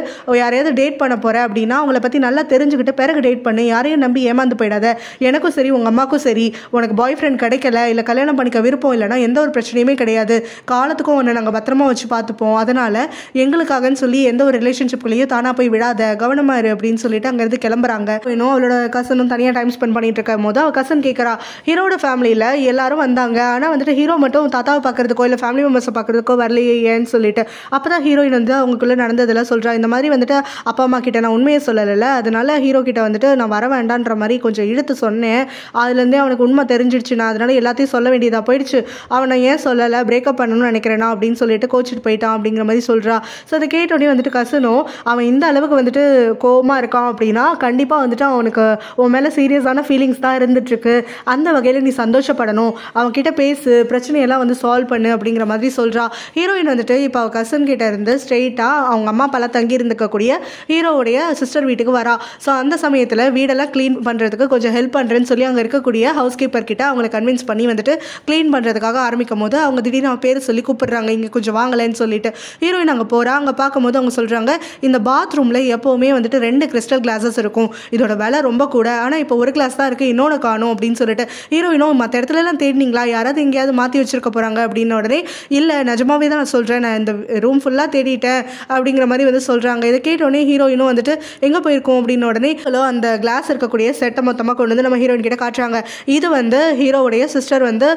யாரையாவது டேட் பண்ண போகிற அப்படின்னா அவங்கள பற்றி நல்லா தெரிஞ்சுக்கிட்டு பிறகு டேட் பண்ணு, யாரையும் நம்பி ஏமாந்து போயிடாத, எனக்கும் சரி உங்கள் அம்மாவுக்கும் சரி உனக்கு பாய் ஃப்ரெண்ட் கிடைக்கல, இல்லை கல்யாணம் பண்ணிக்க விருப்பம் இல்லைனா எந்த ஒரு பிரச்சனையுமே கிடையாது, காலத்துக்கும் உன்னை நாங்கள் பத்திரமா வச்சு பார்த்துப்போம், அதனால் எங்களுக்காகன்னு சொல்லி எந்த ஒரு ரிலேஷன்ஷிப்குள்ளேயும் தானாக போய் விடாத, கவனமாக இரு அப்படின்னு சொல்லிட்டு அங்கேருந்து கிளம்புறாங்க. இன்னும் அவளோட கசனும் தனியாக டைம் ஸ்பெண்ட் பண்ணிட்டு இருக்கும் போது அவள் கசன் கேட்குறா, ஹீரோட ஃபேமிலியில் எல்லாரும் வந்தாங்க, ஆனால் வந்துட்டு ஹீரோ மட்டும் தாத்தாவை பார்க்கறதுக்கோ இல்லை ஃபேமிலி மெம்பர்ஸை பார்க்கறதுக்கோ வரலையே ஏன்னு சொல்லிட்டு அப்போ தான் ஹீரோயின் வந்து அவங்களுக்குள்ளே நடந்ததெல்லாம் சொல்கிறா. இந்த மாதிரி வந்துட்டு அப்பா அம்மா கிட்ட நான் உண்மையை சொல்லலை, அதனால ஹீரோ கிட்ட வந்துட்டு நான் வர வேண்டான்ற மாதிரி கொஞ்சம் இழுத்து சொன்னேன். அதுலேருந்தே அவனுக்கு உண்மை தெரிஞ்சிடுச்சு, நான் அதனால எல்லாத்தையும் சொல்ல வேண்டியதாக போயிடுச்சு, அவனை ஏன் சொல்லலை, பிரேக்கப் பண்ணணும்னு நினைக்கிறேனா அப்படின்னு சொல்லிட்டு கோச்சிட்டு போயிட்டான் அப்படிங்கிற மாதிரி சொல்கிறா. ஸோ அதை கேட்டோடனே வந்துட்டு கசனும் அவன் இந்த அளவுக்கு வந்துட்டு கோவமாக இருக்கான் அப்படின்னா கண்டிப்பாக வந்துட்டு அவனுக்கு உன் மேலே சீரியஸான ஃபீலிங்ஸ் தான் இருந்துட்டுருக்கு, அந்த வகையில் நீ சந்தோஷப்படணும், அவன்கிட்ட பேசு, பிரச்சனையெல்லாம் வந்து சால்வ் பண்ணு அப்படிங்கிற மாதிரி சொல்கிறா. ஹீரோயின் வந்துட்டு இப்போ அவள் கசன் கிட்ட இருந்து ஸ்ட்ரெயிட்டாக அவங்க அம்மா அப்பெல்லாம் தங்கி இருந்துக்கக்கூடிய ஹீரோவுடைய சிஸ்டர் வீட்டுக்கு வரா. ஸோ அந்த சமயத்தில் வீடெல்லாம் க்ளீன் பண்ணுறதுக்கு கொஞ்சம் ஹெல்ப் பண்ணுறேன்னு சொல்லி அங்கே இருக்கக்கூடிய ஹவுஸ் கீப்பர் கிட்ட அவங்களை கன்வின்ஸ் பண்ணி வந்துட்டு க்ளீன் பண்ணுறதுக்காக ஆரம்பிக்கும் போது அவங்க திடீர்னு அவன் பேர் சொல்லி கூப்பிடுறாங்க, இங்கே கொஞ்சம் வாங்கலைன்னு சொல்லிட்டு. ஹீரோயின் அங்கே போகிறா. அங்கே பார்க்கும்போது அவங்க சொல்கிறாங்க, இந்த பாத்ரூமில் எப்போவுமே வந்துட்டு 2 கிறிஸ்டல் கிளாஸஸ் இருக்கும், இதோட விலை ரொம்ப கூட, ஆனால் இப்போ ஒரு கிளாஸ் தான் இருக்குது, இன்னொன்று காணும் அப்படின்னு சொல்லிட்டு. ஹீரோயினும் மற்ற இடத்துலலாம் தேடினீங்களா, யாராவது எங்கேயாவது மாற்றி வச்சிருக்க போகிறாங்க அப்படின்னு உடனே இல்லை நிஜமாவே தான் நான் சொல்கிறேன், நான் இந்த ரூம் ஃபுல்லாக தேடிட்டேன் அப்படிங்கிற மாதிரி வந்து சொல்கிறாங்க. இதை கேட்டோடனே ஹீரோயினும் வந்துட்டு எங்கே போயிருக்கோம் அப்படின்னு உடனே அந்த கிளாஸ் இருக்கக்கூடிய செட்டை மொத்தமாக கொண்டு வந்து நம்ம ஹீரோயின் கிட்ட காட்டுறாங்க. இது வந்து ஹீரோவுடைய சிஸ்டர் வந்து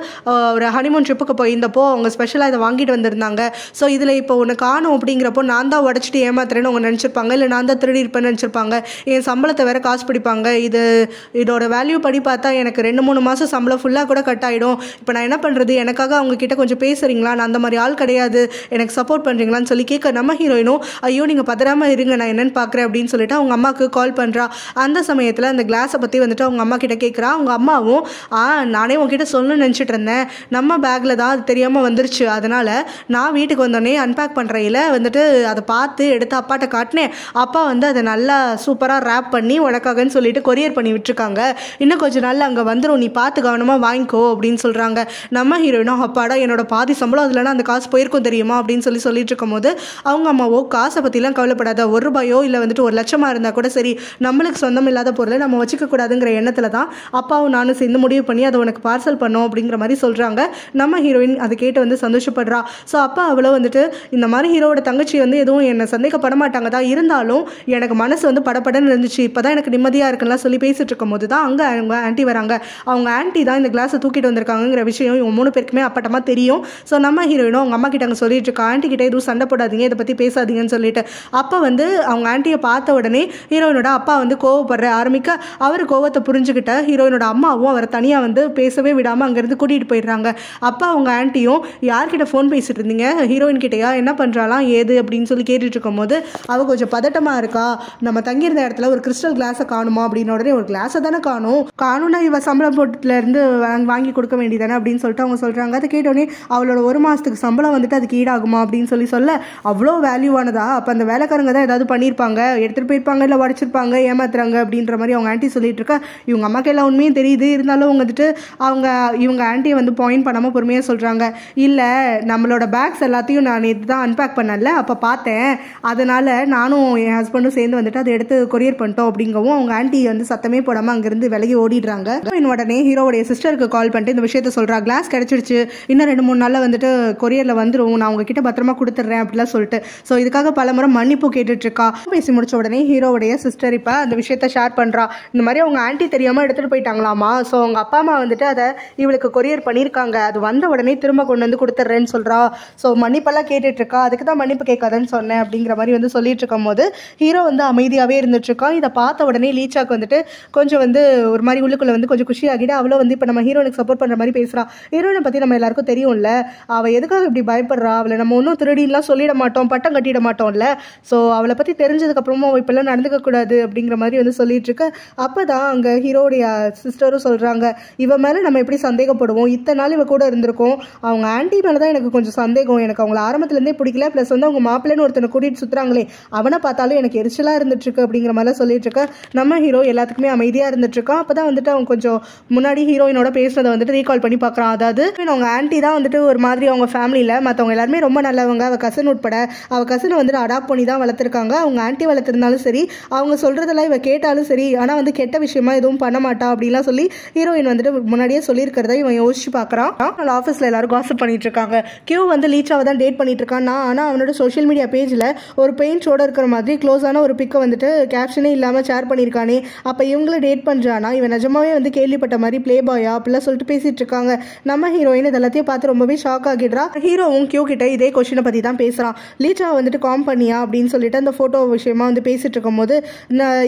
ஒரு ஹனிமூன் ட்ரிப்புக்கு போயிருந்தப்போ அவங்க ஸ்பெஷலாக இதை வாங்கிட்டு வந்திருந்தாங்க. ஸோ இதில் இப்போ ஒன்று காணும் அப்படிங்கிறப்போ நான் தான் உடச்சிட்டு ஏமாத்துறேன்னு அவங்க நினச்சிருப்பாங்க, இல்லை நான் தான் திருடி இருப்பேன்னு நினச்சிருப்பாங்க, என் சம்பளத்தை வேற காசு பிடிப்பாங்க, இதோட வேல்யூ படி பார்த்தா எனக்கு 2-3 மாதம் சம்பளம் ஃபுல்லாக கூட கட் ஆகிடும், இப்போ நான் என்ன பண்ணுறது, எனக்காக அவங்க கிட்ட கொஞ்சம் பேசுகிறீங்களா, நான் அந்த மாதிரி ஆள் கிடையாது, எனக்கு சப்போர்ட் பண்ணுறீங்களான்னு சொல்லி கேட்க நம்ம ஹீரோயினும் ஐயோ நீங்கள் பதறாமல் இருங்க நான் என்னென்னு பார்க்குறேன் அப்படின்னு சொல்லிட்டு அவங்க அம்மாவுக்கு கால் பண்ணுறா. அந்த சமயத்தில் அந்த கிளாஸை பற்றி வந்துட்டு அவங்க அம்மா கிட்ட கேட்குறா. அவங்க அம்மாவும் நானே உங்ககிட்ட சொல்லணும்னு நினச்சிட்டு இருந்தேன், நம்ம பேக்கில் தான் அது தெரியாமல் வந்துருச்சு, அதனால் நான் வீட்டுக்கு வந்தோடனே அன்பேக் பண்ணுறையில் வந்துட்டு அதை பார்த்து எடுத்து அப்பாட்ட காட்டினேன், அப்பா வந்து அதை நல்லா சூப்பராக ரேப் பண்ணி உனக்காகன்னு சொல்லிட்டு கொரியர் பண்ணி விட்டுருக்காங்க, இன்னும் கொஞ்சம் நாள் அங்கே வந்துடும், நீ பார்த்து கவனமாக வாங்கிக்கோ அப்படின்னு சொல்கிறாங்க. நம்ம ஹீரோயினும் அப்பாடா என்னோட பாதி சம்பளம் அதுலனா அந்த காசு போயிருக்கும் தெரியுமா அப்படின்னு சொல்லிட்டு இருக்கும் போது அவங்க அம்மாவோ காசை பற்றிலாம் கவலைப்படாத, 1 ரூபாயோ இல்லை வந்துட்டு 1 லட்சமாக இருந்தால் கூட சரி, நம்மளுக்கு சொந்தம் இல்லாத பொருளை நம்ம வச்சுக்க கூடாதுங்கிற எண்ணத்தில் தான் அப்பாவும் நானும் சேர்ந்து முடிவு பண்ணி அதை உனக்கு பார்சல் பண்ணோம் அப்படிங்கிற மாதிரி சொல்கிறாங்க. நம்ம ஹீரோயின் அதை கேட்டு வந்து சந்தோஷப்படுறா. ஸோ அப்பா அவ்வளோ வந்துட்டு இந்த மாதிரி ஹீரோவோட தங்கச்சி வந்து எதுவும் என்னை சந்தேகப்பட மாட்டாங்க தான், இருந்தாலும் எனக்கு மனசு வந்து படப்படன்னு இருந்துச்சு, இப்போ தான் எனக்கு நிம்மதியாக இருக்குலாம் சொல்லி பேசிட்டு இருக்கும் போது தான் அங்கே அவங்க ஆண்டி வராங்க. அவங்க ஆண்டி தான் இந்த கிளாஸை தூக்கிட்டு வந்திருக்காங்கிற விஷயம் இவங்க 3 பேருக்குமே அப்பட்டமாக தெரியும். ஸோ நம்ம ஹீரோயினும் அவங்க அம்மா கிட்ட அங்கே சொல்லிட்டு இருக்கா, ஆண்டி கிட்ட எதுவும் சண்டை போடாதீங்க, இதை பற்றி பேசாதீங்கன்னு சொல்லிட்டு. அப்போ வந்து அவங்க ஆண்டியை பார்த்த உடனே ஹீரோயினோட அப்பா வந்து கோவப்படுற ஆரம்பிக்க அவர் கோவத்தை புரிஞ்சுக்கிட்ட ஹீரோயினோட அம்மாவும் அவரை தனியாக வந்து பேசவே விடாமல் அங்கேருந்து கூட்டிகிட்டு போயிடுறாங்க. அப்போ அவங்க ஆண்டியும் யார்கிட்ட ஃபோன் பேசிட்டு இருந்தீங்க, ஹீரோயின் கிட்டையா, என்ன பண்ணுறாலாம் ஏது அப்படின்னு சொல்லி கேட்டுட்டு இருக்கும் போது அவள் கொஞ்சம் பதட்டமாக இருக்கா, நம்ம தங்கியிருந்த இடத்துல ஒரு கிறிஸ்டல் கிளாஸை காணுமா அப்படின்னு உடனே ஒரு கிளாஸை தானே காணும்னா இவ சம்பளம் போட்டுலேருந்து வாங்கி கொடுக்க வேண்டியதானே அப்படின்னு சொல்லிட்டு அவங்க சொல்கிறாங்க. அதை கேட்டோடனே அவளோட 1 மாதத்துக்கு சம்பளம் வந்துட்டு அதுக்கு ஈடாகுமா அப்படின்னு சொல்ல அவ்வளோ வேல்யூவானதா, அப்போ அந்த வேலைக்காரங்க தான் ஏதாவது பண்ணியிருப்பாங்க, எடுத்துகிட்டு போயிருப்பாங்க, இல்லை உடச்சிருப்பாங்க, ஏமாத்துறாங்க அப்படின்ற மாதிரி அவங்க ஆண்டி சொல்லிட்டு இருக்கா. இவங்க அம்மாக்கு எல்லாம் உண்மையும் தெரியுது, இருந்தாலும் வந்துட்டு இவங்க ஆண்டியை வந்து பாயிண்ட் பண்ணாமல் பொறுமையாக சொல்கிறாங்க, இல்லை நம்மளோட பேக்ஸ் எல்லாத்தையும் நான் நேற்று தான் அன்பேக் பண்ணல, அப்போ பார்த்தேன், அதனால் நானும் என் ஹஸ்பண்டும் சேர்ந்து வந்துட்டு அதை எடுத்து கொரியர் பண்ணிட்டோம் அப்படிங்கவும் அவங்க ஆண்டி வந்து சத்தமே போடாமல் அங்கேருந்து விலகி ஓடிடுறாங்க. உடனே ஹீரோவுடைய சிஸ்டருக்கு கால் பண்ணிட்டு இந்த விஷயத்த சொல்கிறா, கிளாஸ் கிடச்சிருச்சு, இன்னும் 2-3 நாளில் வந்துட்டு கொரியரில் வந்துடும், நான் உங்ககிட்ட பத்திரமா கொடுத்துட்றேன் அப்படிலாம் சொல்லிட்டு. ஸோ இதுக்காக பல முறை மன்னிப்பு கேட்டுட்ருக்கா. பேசி முடிச்ச உடனே ஹீரோவுடைய சிஸ்டர் இப்போ அந்த விஷயத்த ஷேர் பண்ணுறா. இந்த மாதிரி அவங்க ஆண்டி தெரியாமல் எடுத்துகிட்டு போயிட்டாங்களாமா, ஸோ அவங்க அப்பா அம்மா வந்துட்டு அதை இவளுக்கு கொரியர் பண்ணியிருக்காங்க, அது வந்த உடனே திரும்ப கொண்டு வந்து கொடுத்துட்றேன்னு சொல்கிறா. ஸோ மன்னிப்பெல்லாம் கேட்டுட்ருக்கா, அதுக்கு தான் மன்னிப்பு கேட்காதன்னு சொன்னேன் அப்படிங்கிற மாதிரி வந்து சொல்லிட்டு இருக்கும் போது ஹீரோ வந்து அமைதியாகவே இருந்துட்டுருக்கான். இதை பார்த்த உடனே லீச்சாக்கு வந்துட்டு கொஞ்சம் வந்து ஒரு மாதிரி உள்ளுக்குள்ளே வந்து கொஞ்சம் குஷியாகிட்டு அவ்வளோ வந்து இப்போ நம்ம ஹீரோனுக்கு சப்போர்ட் பண்ணுற மாதிரி பேசுகிறா. ஹீரோனை பற்றி நம்ம எல்லாருக்கும் தெரியும்ல, அவள் எதுக்காக இப்படி பயப்படுறா, அவளை நம்ம ஒன்றும் திருடிலாம் சொல்லிட மாட்டோம், பட்டம் கட்டிட மாட்டோம்ல, ஸோ அவளை பற்றி தெரிஞ்சதுக்கப்புறமும் அவள் இப்பெல்லாம் நடந்துக்கக்கூடாது அப்படிங்கிற மாதிரி வந்து சொல்லிட்டு இருக்க. அப்போ தான் அங்கே ஹீரோடைய சிஸ்டரும் சொல்கிறாங்க, இவன் மேலே நம்ம எப்படி சந்தேகப்படுவோம், இத்தனை நாள் இவ கூட இருந்திருக்கோம், அவங்க ஆண்டி மேலே தான் எனக்கு கொஞ்சம் சந்தேகம், எனக்கு அவங்கள ஆரம்பத்துலேருந்தே பிடிக்கல, ப்ளஸ் வந்து அவங்க மாப்பிள்ளைன்னு ஒருத்தனை கூட்டிகிட்டு சுற்றுறாங்களே அவனை பார்த்தாலும் எனக்கு எரிச்சலாக இருந்துட்டுருக்கு அப்படிங்கிற மாதிரிலாம் சொல்லிட்டு இருக்க. நம்ம ஹீரோ எல்லாத்துக்குமே அமைதியாக இருந்துட்டுருக்கான். அப்போ தான் வந்துட்டு அவங்க கொஞ்சம் முன்னாடி ஹீரோயினோட பேசுனதை வந்துட்டு ரீகால் பண்ணி பார்க்குறான். அதாவது அவங்க ஆண்டி தான் வந்துட்டு ஒரு மாதிரி அவங்க ஃபேமிலியில் மற்றவங்க எல்லாருமே ரொம்ப நல்லவங்க, அவள் கசன் உட்பட அவள் கசனை வந்துட்டு அடாப்ட் பண்ணி தான் வளர்த்துருக்காங்க. அவங்க ஆண்டி வளர்த்துருந்தாலும் சரி, அவங்க சொல்கிறதெல்லாம் இவ கேட்டாலும் சரி, ஆனால் வந்து கெட்ட விஷயமா எதுவும் பண்ண மாட்டா அப்படிலாம் சொல்லி ஹீரோயின் வந்துட்டு முன்னாடியே சொல்லியிருக்கிறத இவன் யோசிச்சு பார்க்குறான். அவள் ஆஃபீஸில் எல்லாரும் காசிப் பண்ணிட்டு இருக்காங்க. கியூ வந்து லீச்சாவை தான் டேட் பண்ணிட்டு இருக்கான். ஆனால் அவனோட சோஷியல் மீடியா பேஜில் ஒரு பெயிண்ட்ஸோட இருக்கிற மாதிரி க்ளோஸான ஒரு பிக்கை வந்துட்டு கேப்ஷனே இல்லாமல் ஷேர் பண்ணியிருக்கானே, அப்போ இவங்கள டேட் பண்ணுறானா, இவன் நிஜமாவே வந்து கேள்விப்பட்ட மாதிரி ப்ளே பாயா அப்படிலாம் சொல்லிட்டு பேசிகிட்டு இருக்காங்க. நம்ம ஹீரோயின் இது எல்லாத்தையும் பார்த்து ரொம்பவே ஷாக் ஆகிடுறா. ஹீரோவும் கியூ கிட்ட இதே கொஸ்டினை பற்றி தான் பேசுகிறான். லீச்சா வந்துட்டு காம் பண்ணியா அப்படின்னு சொல்லிட்டு அந்த ஃபோட்டோ விஷயமா வந்து பேசிட்டு இருக்கும்போது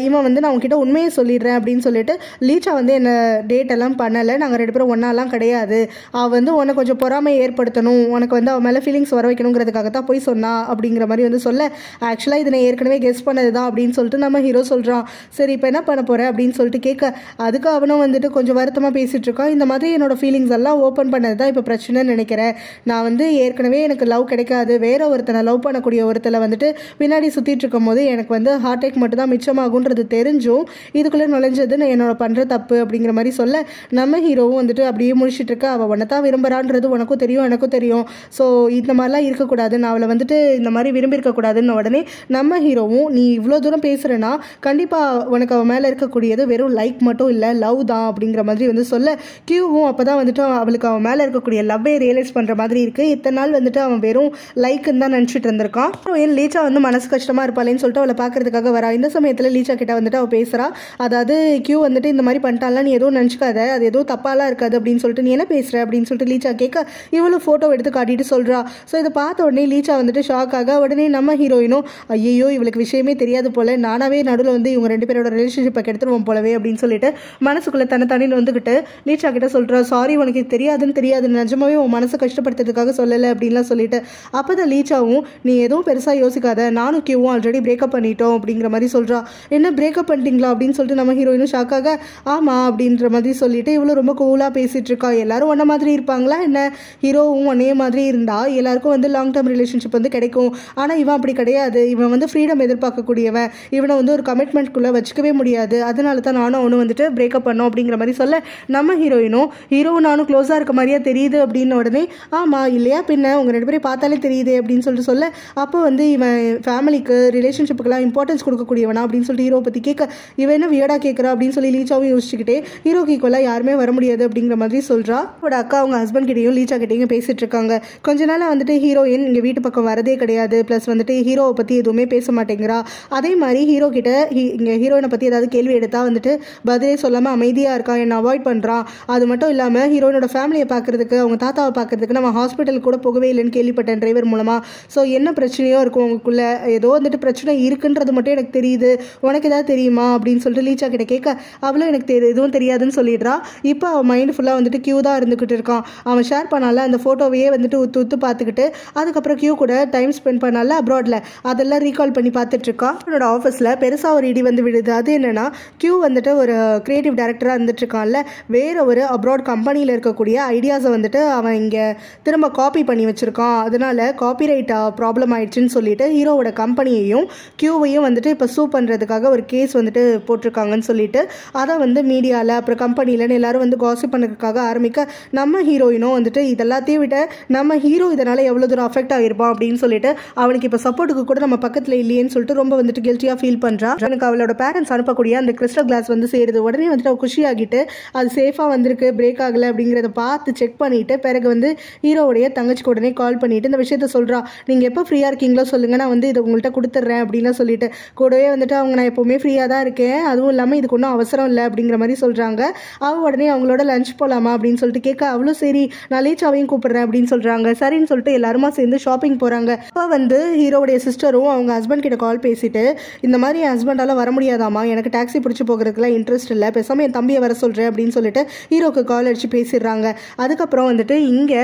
இவன் வந்து நான் உங்ககிட்ட உண்மையை சொல்லிடுறேன் அப்படின்னு சொல்லிட்டு லீச்சா வந்து என்ன டேட் எல்லாம் பண்ணலை, நாங்கள் 2 பேரும் ஒன்றாலாம் கிடையாது, அவள் வந்து உனக்கு கொஞ்சம் பொறாமை ஏற்படுத்தணும், உனக்கு வந்து அவன் மேலே ஃபீலிங்ஸ் வர வைக்கணுங்கிறதுக்காக தான் போய் சொன்னா அப்படிங்கிற மாதிரி வந்து சொல்ல, ஆக்சுவலாக இதை நான் ஏற்கனவே கெஸ் பண்ணது தான் அப்படின்னு சொல்லிட்டு நம்ம ஹீரோ சொல்கிறான். சரி இப்போ என்ன பண்ண போகிற அப்படின்னு சொல்லிட்டு கேட்க, அதுக்கு அவனும் வந்துட்டு கொஞ்சம் வருத்தமாக பேசிகிட்டு இருக்கான். இந்த மாதிரி என்னோட ஃபீலிங்ஸ் எல்லாம் ஓப்பன் பண்ணது தான் இப்போ பிரச்சனைன்னு நினைக்கிறேன். நான் வந்து ஏற்கனவே எனக்கு லவ் கிடைக்காது, வேற ஒருத்தனை லவ் பண்ணக்கூடிய ஒருத்தரை வந்துட்டு பின்னாடி சுற்றிட்டு இருக்கும் போது எனக்கு வந்து ஹார்ட் அட்டாக் மட்டும் தான் மிச்சமாகுன்றது தெரிஞ்சும் இதுக்குள்ளே நுழைஞ்சது நான் என்னோட பண்ணுற தப்பு அப்படிங்கிற மாதிரி சொல்ல, நம்ம ஹீரோவும் வந்துட்டு அப்படியே முடிச்சுட்டு இருக்க, அவள் உன்னை தான் விரும்புகிறான்றது உனக்கும் தெரியும் எனக்கும் தெரியும், ஸோ இந்த மாதிரிலாம் இருக்கக்கூடாது, நான் அவளை வந்துட்டு இந்த மாதிரி விரும்பியிருக்கக்கூடாதுன்னு உடனே நம்ம ஹீரோவும் நீ இவ்வளோ தூரம் பேசுகிறேன்னா கண்டிப்பாக உனக்கு அவன் மேலே இருக்கக்கூடியது வெறும் லைக் மட்டும் இல்லை லவ் தான் அப்படிங்கிற மாதிரி வந்து சொல்ல, கியூவும் அப்போ தான் வந்துட்டு அவளுக்கு அவன் மேலே இருக்கக்கூடிய லவ்வை ரியலைஸ் பண்ணுற மாதிரி இருக்குது. இத்தனை நாள் வந்துட்டு அவன் வெறும் லைக்குன்னு தான் நினச்சிட்டு இருந்திருக்கான். ஏன் லீச்சா வந்து மனசு கஷ்டமாக இருப்பாளேன்னு சொல்லிட்டு அவளை பார்க்கறதுக்காக வரா. இந்த சமயத்தில் லீச்சா கிட்ட வந்துட்டு அவள் பேசுகிறா. அதாவது கியூ வந்துட்டு இந்த மாதிரி பண்ணிட்டாலாம், நீ எதுவும் நினச்சிக்காத, அது எதுவும் தப்பாலாம் இருக்காது அப்படின்னு சொல்லிட்டு நீ என்ன பேசுகிற அப்படின்னு சொல்லிட்டு லீச்சா கேட்க, இவளும் ஃபோட்டோ எடுத்து காட்டிட்டு சொல்கிறா. ஸோ இதை பார்த்த உடனே லீச்சா வந்துட்டு ஷாக் ஆக, உடனே நம்ம ஹீரோயினும் ஐயோ இவளுக்கு விஷயமே தெரியாது போல, நானாவே நடுவில் வந்து இவங்க 2 பேரோட ரிலேஷன்ஷிப்பை கெடுத்துருவோம் போலவே அப்படின்னு சொல்லிட்டு மனசுக்குள்ளே தனின்னு வந்துக்கிட்டு லீச்சா கிட்ட சொல்கிறா, சாரி உனக்கு தெரியாது நிஜமாவே உன் மனசை கஷ்டப்படுத்துறதுக்காக சொல்லலை அப்படின்லாம் சொல்லிட்டு, அப்போ தான் லீச்சாவும் நீ எதுவும் பெருசாக யோசிக்காத, நானும் கியூவும் ஆல்ரெடி பிரேக்கப் பண்ணிட்டோம் அப்படிங்கிற மாதிரி சொல்கிறா. என்ன பிரேக்கப் பண்ணிட்டீங்களா அப்படின்னு சொல்லிட்டு நம்ம ஹீரோயினும் ஷாக்காக ஆமாம் அப்படின்ற மாதிரி சொல்லிட்டு இவ்வளோ ரொம்ப கூலாக பேசிகிட்டு இருக்கா. எல்லாரும் ஒன்றை மாதிரி இருப்பாங்களா என்ன, ஹீரோவும் ஒன்னே மாதிரி இருந்தால் எல்லாருக்கும் வந்து லாங் டேர்ம் ரிலேஷன்ஷிப் வந்து கிடைக்கும். ஆனால் இவன் அப்படி கிடையாது, இவன் வந்து ஃப்ரீடம் எதிர்பார்க்கக்கூடியவன், இவனை வந்து ஒரு கமிட்மெண்ட்குள்ளே வச்சுக்கவே முடியாது, அதனால தான் நானும் அவனும் வந்துட்டு பிரேக்கப் பண்ணோம் அப்படிங்கிற மாதிரி சொல்ல, நம்ம ஹீரோவும் நானும் க்ளோஸாக இருக்க மாதிரியா தெரியுது அப்படின்னு உடனே ஆமாம் இல்லையா பின்ன உங்கள் 2 பேரையும் பார்த்தாலே தெரியுது அப்படின்னு சொல்லிட்டு சொல்ல, அப்போ வந்து இவன் ஃபேமிலிக்கு ரிலேஷன்ஷிப்புக்கெல்லாம் இம்பார்ட்டன்ஸ் கொடுக்கக்கூடியவனா அப்படின்னு சொல்லிட்டு ஹீரோ பற்றி கேட்க, இவன் என்ன வியர்டாக கேட்குறா அப்படின்னு சொல்லி லீச்சாவும் யோசிச்சுக்கிட்டே ஹீரோக்கு ஈக்குவலாக யாருமே வர முடியாது அப்படிங்கிற மாதிரி சொல்கிறா. அவரோட அக்கா அவங்க ஹஸ்பண்ட் கிட்டையும் லீச்சா கிட்டையும் பேசிகிட்டு இருக்காங்க. கொஞ்ச நாளாக வந்துட்டு ஹீரோயின் இங்கே வீட்டு பக்கம் வரதே கிடையாது, ப்ளஸ் வந்துட்டு ஹீரோவை பற்றி எதுவுமே பேச மாட்டேங்கிறா. அதே மாதிரி ஹீரோ கிட்ட இங்கே ஹீரோயினை பற்றி ஏதாவது கேள்வி எடுத்தால் வந்துட்டு பதிலே சொல்லாமல் அமைதியாக இருக்கான், என்னை அவாய்ட் பண்ணுறான். அது மட்டும் இல்லாமல் ஹீரோயினோட ஃபேமிலியை பார்க்குறதுக்கு அவங்க தாத்தாவை பார்க்குறதுக்கு நம்ம ஹாஸ்பிட்டலுக்கு கூட போகவே இல்லைன்னு கேள்விப்பட்டேன் டிரைவர் மூலமாக. ஸோ என்ன பிரச்சனையோ இருக்கும் உங்களுக்குள்ளே, ஏதோ வந்துட்டு பிரச்சனை இருக்குன்றது மட்டும் எனக்கு தெரியுது, உனக்கு ஏதாவது தெரியுமா அப்படின்னு சொல்லிட்டு லீச்சா கிட்ட கேட்க, அவளும் எனக்கு எதுவும் தெரியாதுன்னு சொல்லிடுறா. இப்போ அவன் மைண்ட் ஃபுல்லாக வந்துட்டு கியூ தான் இருந்துக்கிட்டு இருக்கான். அவன் ஷேர் பண்ணால அந்த ஃபோட்டோவையே வந்துட்டு உத்து பார்த்துக்கிட்டு அதுக்கப்புறம் கியூ கூட டைம் ஸ்பெண்ட் பண்ணால அப்ராடில், அதெல்லாம் ரீகால் பண்ணி பார்த்துட்டு இருக்கான். அவனோட ஆஃபீஸில் பெருசாக ஒரு இடி வந்து விடுது. அது என்னன்னா கியூ வந்துட்டு ஒரு கிரியேட்டிவ் டைரக்டராக இருந்துட்டு இருக்கான்ல, வேற ஒரு அப்ராட் கம்பெனியில் இருக்கக்கூடிய ஐடியாஸை வந்துட்டு அவன் இங்கே திரும்ப காப்பி பண்ணி வச்சுருக்கான். அதனால காப்பிரைட் ப்ராப்ளம் ஆயிடுச்சுன்னு சொல்லிட்டு ஹீரோவோட கம்பெனியையும் கியூவையும் வந்துட்டு இப்போ சூ பண்ணுறதுக்காக ஒரு கேஸ் வந்துட்டு போட்டிருக்காங்கன்னு சொல்லிட்டு அதை வந்து மீடியாவில் அப்புறம் கம்பெனிலன்னு எல்லாரும் வந்து காசிப் பண்ணுறதுக்காக ஆரம்பிக்க, நம்ம ஹீரோயினும் வந்துட்டு இதெல்லாத்தையும் விட நம்ம ஹீரோ இதனால் எவ்வளோ தூரம் அஃபெக்ட் ஆகிருப்பான் அப்படின்னு சொல்லிட்டு அவனுக்கு இப்போ சப்போர்ட்டுக்கு கூட நம்ம பக்கத்தில் இல்லையேன்னு சொல்லிட்டு ரொம்ப வந்துட்டு கில்ட்டியாக ஃபீல் பண்ணுறா. எனக்கு அவளோட பேரண்ட்ஸ் அனுப்பக்கூடிய அந்த கிறிஸ்டல் கிளாஸ் வந்து சேருது. உடனே வந்துட்டு அவள் குஷியாகிட்டு அது சேஃபாக வந்திருக்கு, பிரேக் ஆகலை அப்படிங்கிறத பார்த்து செக் பண்ணிவிட்டு பிறகு வந்து ஹீரோவுடைய தங்கச்சிக்கு உடனே கால் பண்ணிவிட்டு இந்த விஷயத்த சொல்கிறா. நீங்கள் எப்போ ஃப்ரீயாக இருக்கீங்களோ சொல்லுங்கள், நான் வந்து இதை உங்கள்கிட்ட கொடுத்துட்றேன் அப்படின்னு சொல்லிட்டு கூடவே வந்துட்டு அவங்க நான் எப்போவுமே ஃப்ரீயாக தான் இருக்கேன், அதுவும் இல்லாமல் இதுக்கு ஒன்றும் அவசரம் இல்லை அப்படிங்கிற மாதிரி சொல்கிறாங்க. அவள் உடனே அவங்களோட லஞ்ச் போகலாமா அப்படின்னு சொல்லிட்டு கேட்க, அவ்வளோ சரி நான் லீச்சாவையும் கூப்பிட்றேன் அப்படின்னு சொல்கிறாங்க. சரின்னு சொல்லிட்டு எல்லாருமா சேர்ந்து ஷாப்பிங் போகிறாங்க. அப்போ வந்து ஹீரோவுடைய சிஸ்டரும் அவங்க ஹஸ்பண்ட் கிட்ட கால் பேசிட்டு இந்த மாதிரி என் ஹஸ்பண்டால் வர முடியாதாமா, எனக்கு டாக்ஸி பிடிச்சி போகிறதுக்குலாம் இன்ட்ரெஸ்ட் இல்லை, பேசாமல் என் தம்பியை வர சொல்கிறேன் அப்படின்னு சொல்லிட்டு ஹீரோக்கு கால் அடித்து பேசிடுறாங்க. அதுக்கப்புறம் வந்துட்டு இங்கே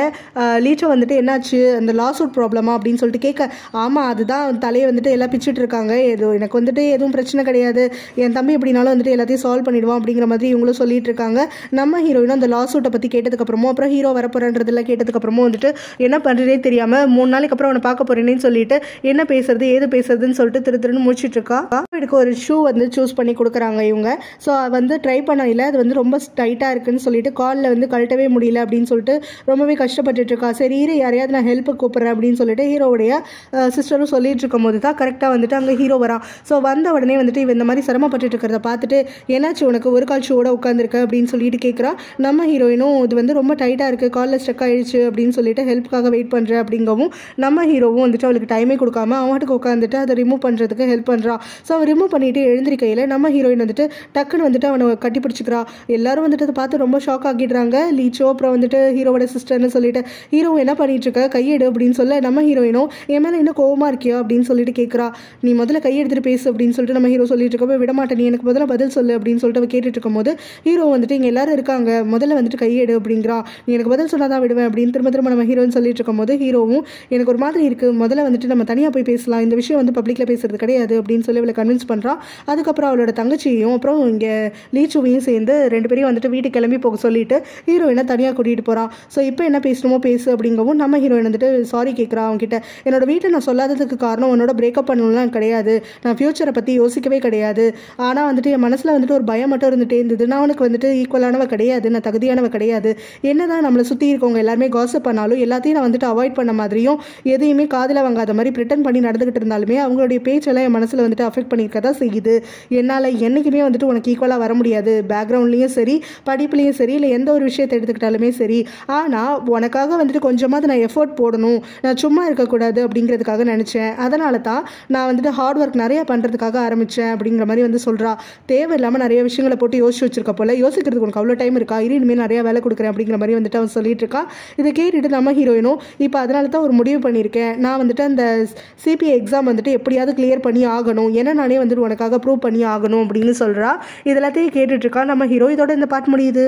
லீச்சா வந்துட்டு என்னாச்சு அந்த லாசூட் ப்ராப்ளமா அப்படின்னு சொல்லிட்டு கேட்க, ஆமாம் அதுதான் தலையை வந்துட்டு எல்லாம் பிச்சுட்டு இருக்காங்க, எனக்கு வந்துட்டு எதுவும் பிரச்சனை கிடையாது, என் தம்பி எப்படினாலும் வந்துட்டு எல்லாத்தையும் சால்வ் பண்ணிடுவான் அப்படிங்கிற மாதிரி இவங்களும் சொல்லிட்டு இருக்காங்க. நம்ம ஹீரோயினும் அந்த லாசூட்டை பற்றி கேட்டதுக்கப்புறமும் அப்புறம் ஹீரோ வரப்போறன்றதெல்லாம் கேட்டதுக்கப்புறமும் வந்துட்டு என்ன பண்ணுறதே தெரியாமல் 3 நாளைக்கு அப்புறம் அவனை பார்க்க போறேன்னு சொல்லிட்டு என்ன பேசுறது ஏது பேசுறதுன்னு சொல்லிட்டு திருன்னு முடிச்சிட்டு இருக்கா. அவனுக்கு ஒரு ஷூ வந்து சூஸ் பண்ணி கொடுக்குறாங்க இவங்க. ஸோ வந்து ட்ரை பண்ண இல்லை, அது வந்து ரொம்ப டைட்டாக இருக்குன்னு சொல்லிட்டு காலில் வந்து கழட்டவே முடியல அப்படின்னு சொல்லிட்டு ரொம்பவே கஷ்டப்பட்டுட்டு இருக்கா. சரி யாரையாவது நான் ஹெல்ப்பு கூப்பிட்றேன் அப்படின்னு சொல்லிட்டு ஹீரோவுடைய சிஸ்டரும் சொல்லிட்டு இருக்கும் போது தான் கரெக்டாக வந்துட்டு அங்கே ஹீரோ வரான். ஸோ வந்த உடனே வந்துட்டு இவன் இந்த மாதிரி சிரமப்பட்டு இருக்கிறத பார்த்துட்டு என்னாச்சு உனக்கு ஒரு கால் ஷூவோட உட்காந்துருக்க அப்படின்னு சொல்லிட்டு கேட்குறான். நம்ம ஹீரோயினும் இது வந்து ரொம்ப டைட்டாக இருக்குது, காலில் ஸ்ட்ரக் ஆயிடுச்சு அப்படின்னு சொல்லிட்டு ஹெல்ப்புக்காக வெயிட் பண்ணுறேன் அப்படிங்கவும் நம்ம ஹீரோவும் வந்துட்டு அவளுக்கு டைமே கொடுக்காம அவனுக்கு உட்காந்துட்டு அதை ரிமூவ் பண்ணுறதுக்கு ஹெல்ப் பண்ணுறான். ஸோ அவன் ரிமூவ் பண்ணிட்டு எழுந்திருக்கையில் நம்ம ஹீரோயின் வந்துட்டு டக்குன்னு வந்துட்டு அவனை கட்டி பிடிச்சிக்கிறா. எல்லாரும் வந்துட்டு அதை பார்த்து ரொம்ப ஷாக் ஆகிடுறாங்க. லீச்சோ அப்புறம் வந்துட்டு ஹீரோவோட சிஸ்டர்னு சொல்லிட்டு ஹீரோ என்ன பண்ணிட்டு இருக்க, கையெடு அப்படின்னு சொல்ல நம்ம ஹீரோயினும் என் மேலே இன்னும் கோவமா இருக்கியா அப்படின்னு சொல்லிட்டு கேட்குறா. நீ முதல்ல கையெடுத்துட்டு பேசு அப்படின்னு சொல்லிட்டு நம்ம ஹீரோ சொல்லிட்டு இருக்கப்போ விடமாட்டேன், நீ எனக்கு முதல்ல பதில் சொல்லு அப்படின்னு சொல்லிட்டு அவ கேட்டுட்டு இருக்கும் போது ஹீரோ வந்துட்டு இங்கே எல்லாரும் இருக்காங்க, முதல்ல வந்துட்டு கையெடு அப்படிங்கிறா. நீ எனக்கு பதில் சொன்னாதான் விடுவேன் அப்படின்னு திரும்ப திரும்ப நம்ம ஹீரோயின் சொல்லிட்டு இருக்கும் போது ஹீரோவும் எனக்கு ஒரு மாதிரி இருக்கு, முதல்ல வந்துட்டு நம்ம தனியாக போய் பேசலாம், இந்த விஷயம் வந்து பப்ளிக்கில் பேசுறது கிடையாது அப்படின்னு சொல்லி அவளை கன்வின்ஸ் பண்ணுறா. அதுக்கப்புறம் அவளோட தங்கச்சியையும் அப்புறம் இங்கே லீச்சுவையும் சேர்ந்து 2 பேரையும் வந்துட்டு வீட்டுக்கு கிளம்பி போக சொல்லிட்டு ஹீரோயினை தனியாக கூட்டிகிட்டு போகிறான். ஸோ இப்போ என்ன பேசணுமோ பேசு அப்படிங்கவும் நம்ம ஹீரோயின் வந்துட்டு சாரி கேட்குறா அவங்ககிட்ட. என்னோட வீட்டில் நான் சொல்லாததுக்கு காரணம் உன்னோட பிரேக்கப் பண்ணலாம் கிடையாது, நான் ஃப்யூச்சரை பற்றி யோசிக்கவே கிடையாது, ஆனால் வந்துட்டு என் மனசில் வந்துட்டு ஒரு பயம் மட்டும் இருந்துகிட்டே இருந்தது, நான் உனக்கு வந்துட்டு ஈக்குவலானவ கிடையாது, நான் தகுதியானவ கிடையாது, என்னதான் நம்மளை சுற்றி இருக்கவங்க எல்லாருமே காசப் பண்ணாலும் எல்லாத்தையும் நான் வந்துட்டு அவாய்ட் பண்ண மாதிரியும் எதையுமே காதில் வாங்காத மாதிரி ப்ரிட்டன் பண்ணி நடந்துகிட்டு இருந்தாலுமே அவங்களுடைய பேச்செல்லாம் என் மனசில் வந்துட்டு அஃபெக்ட் பண்ணியிருக்க தான் செய்யுது. என்னால் என்றைக்குமே வந்துட்டு உனக்கு ஈக்குவலாக வர முடியாது, பேக்ரவுண்ட்லேயும் சரி படிப்புலேயும் சரி இல்லை எந்த ஒரு விஷயத்தை எடுத்துக்கிட்டாலுமே சரி, ஆனால் உனக்காக வந்துட்டு கொஞ்சமாவது நான் எஃபோர்ட் போடணும், நான் சும்மா இருக்கக்கூடாது அப்படிங்கிறதுக்காக நினச்சேன், அதனால தான் நான் வந்துட்டு ஹார்ட் ஒர்க் நிறையா பண்ணுறதுக்காக ஆரம்பித்தேன் அப்படிங்கிற மாதிரி வந்து சொல்கிறா. தேவையில்லாமல் நிறைய விஷயங்களை போட்டு யோசிச்சு வச்சிருக்க போல, யோசிக்கிறதுக்கு உனக்கு அவ்வளோ டைம் இருக்கா, இனிமேல் நிறையா வேலை கொடுக்குறேன் அப்படிங்கிற மாதிரி வந்துட்டு அவன் சொல்லிட்டு இருக்கா. இதை கேட்டுட்டு நம்ம ஹீரோயினும் இப்போ அதனால தான் ஒரு முடிவு பண்ணியிருக்கேன், நான் வந்துட்டு அந்த சிபிஐ எக்ஸாம் வந்துட்டு எப்படியாவது கிளியர் பண்ணி ஆகணும், ஏன்னா நானே வந்துட்டு உனக்காக ப்ரூவ் பண்ணி ஆகணும் அப்படின்னு சொல்கிறா. இதெல்லாத்தையும் கேட்டுட்ருக்கா நம்ம ஹீரோ. இதோட இந்த பாட்டு முடியுது.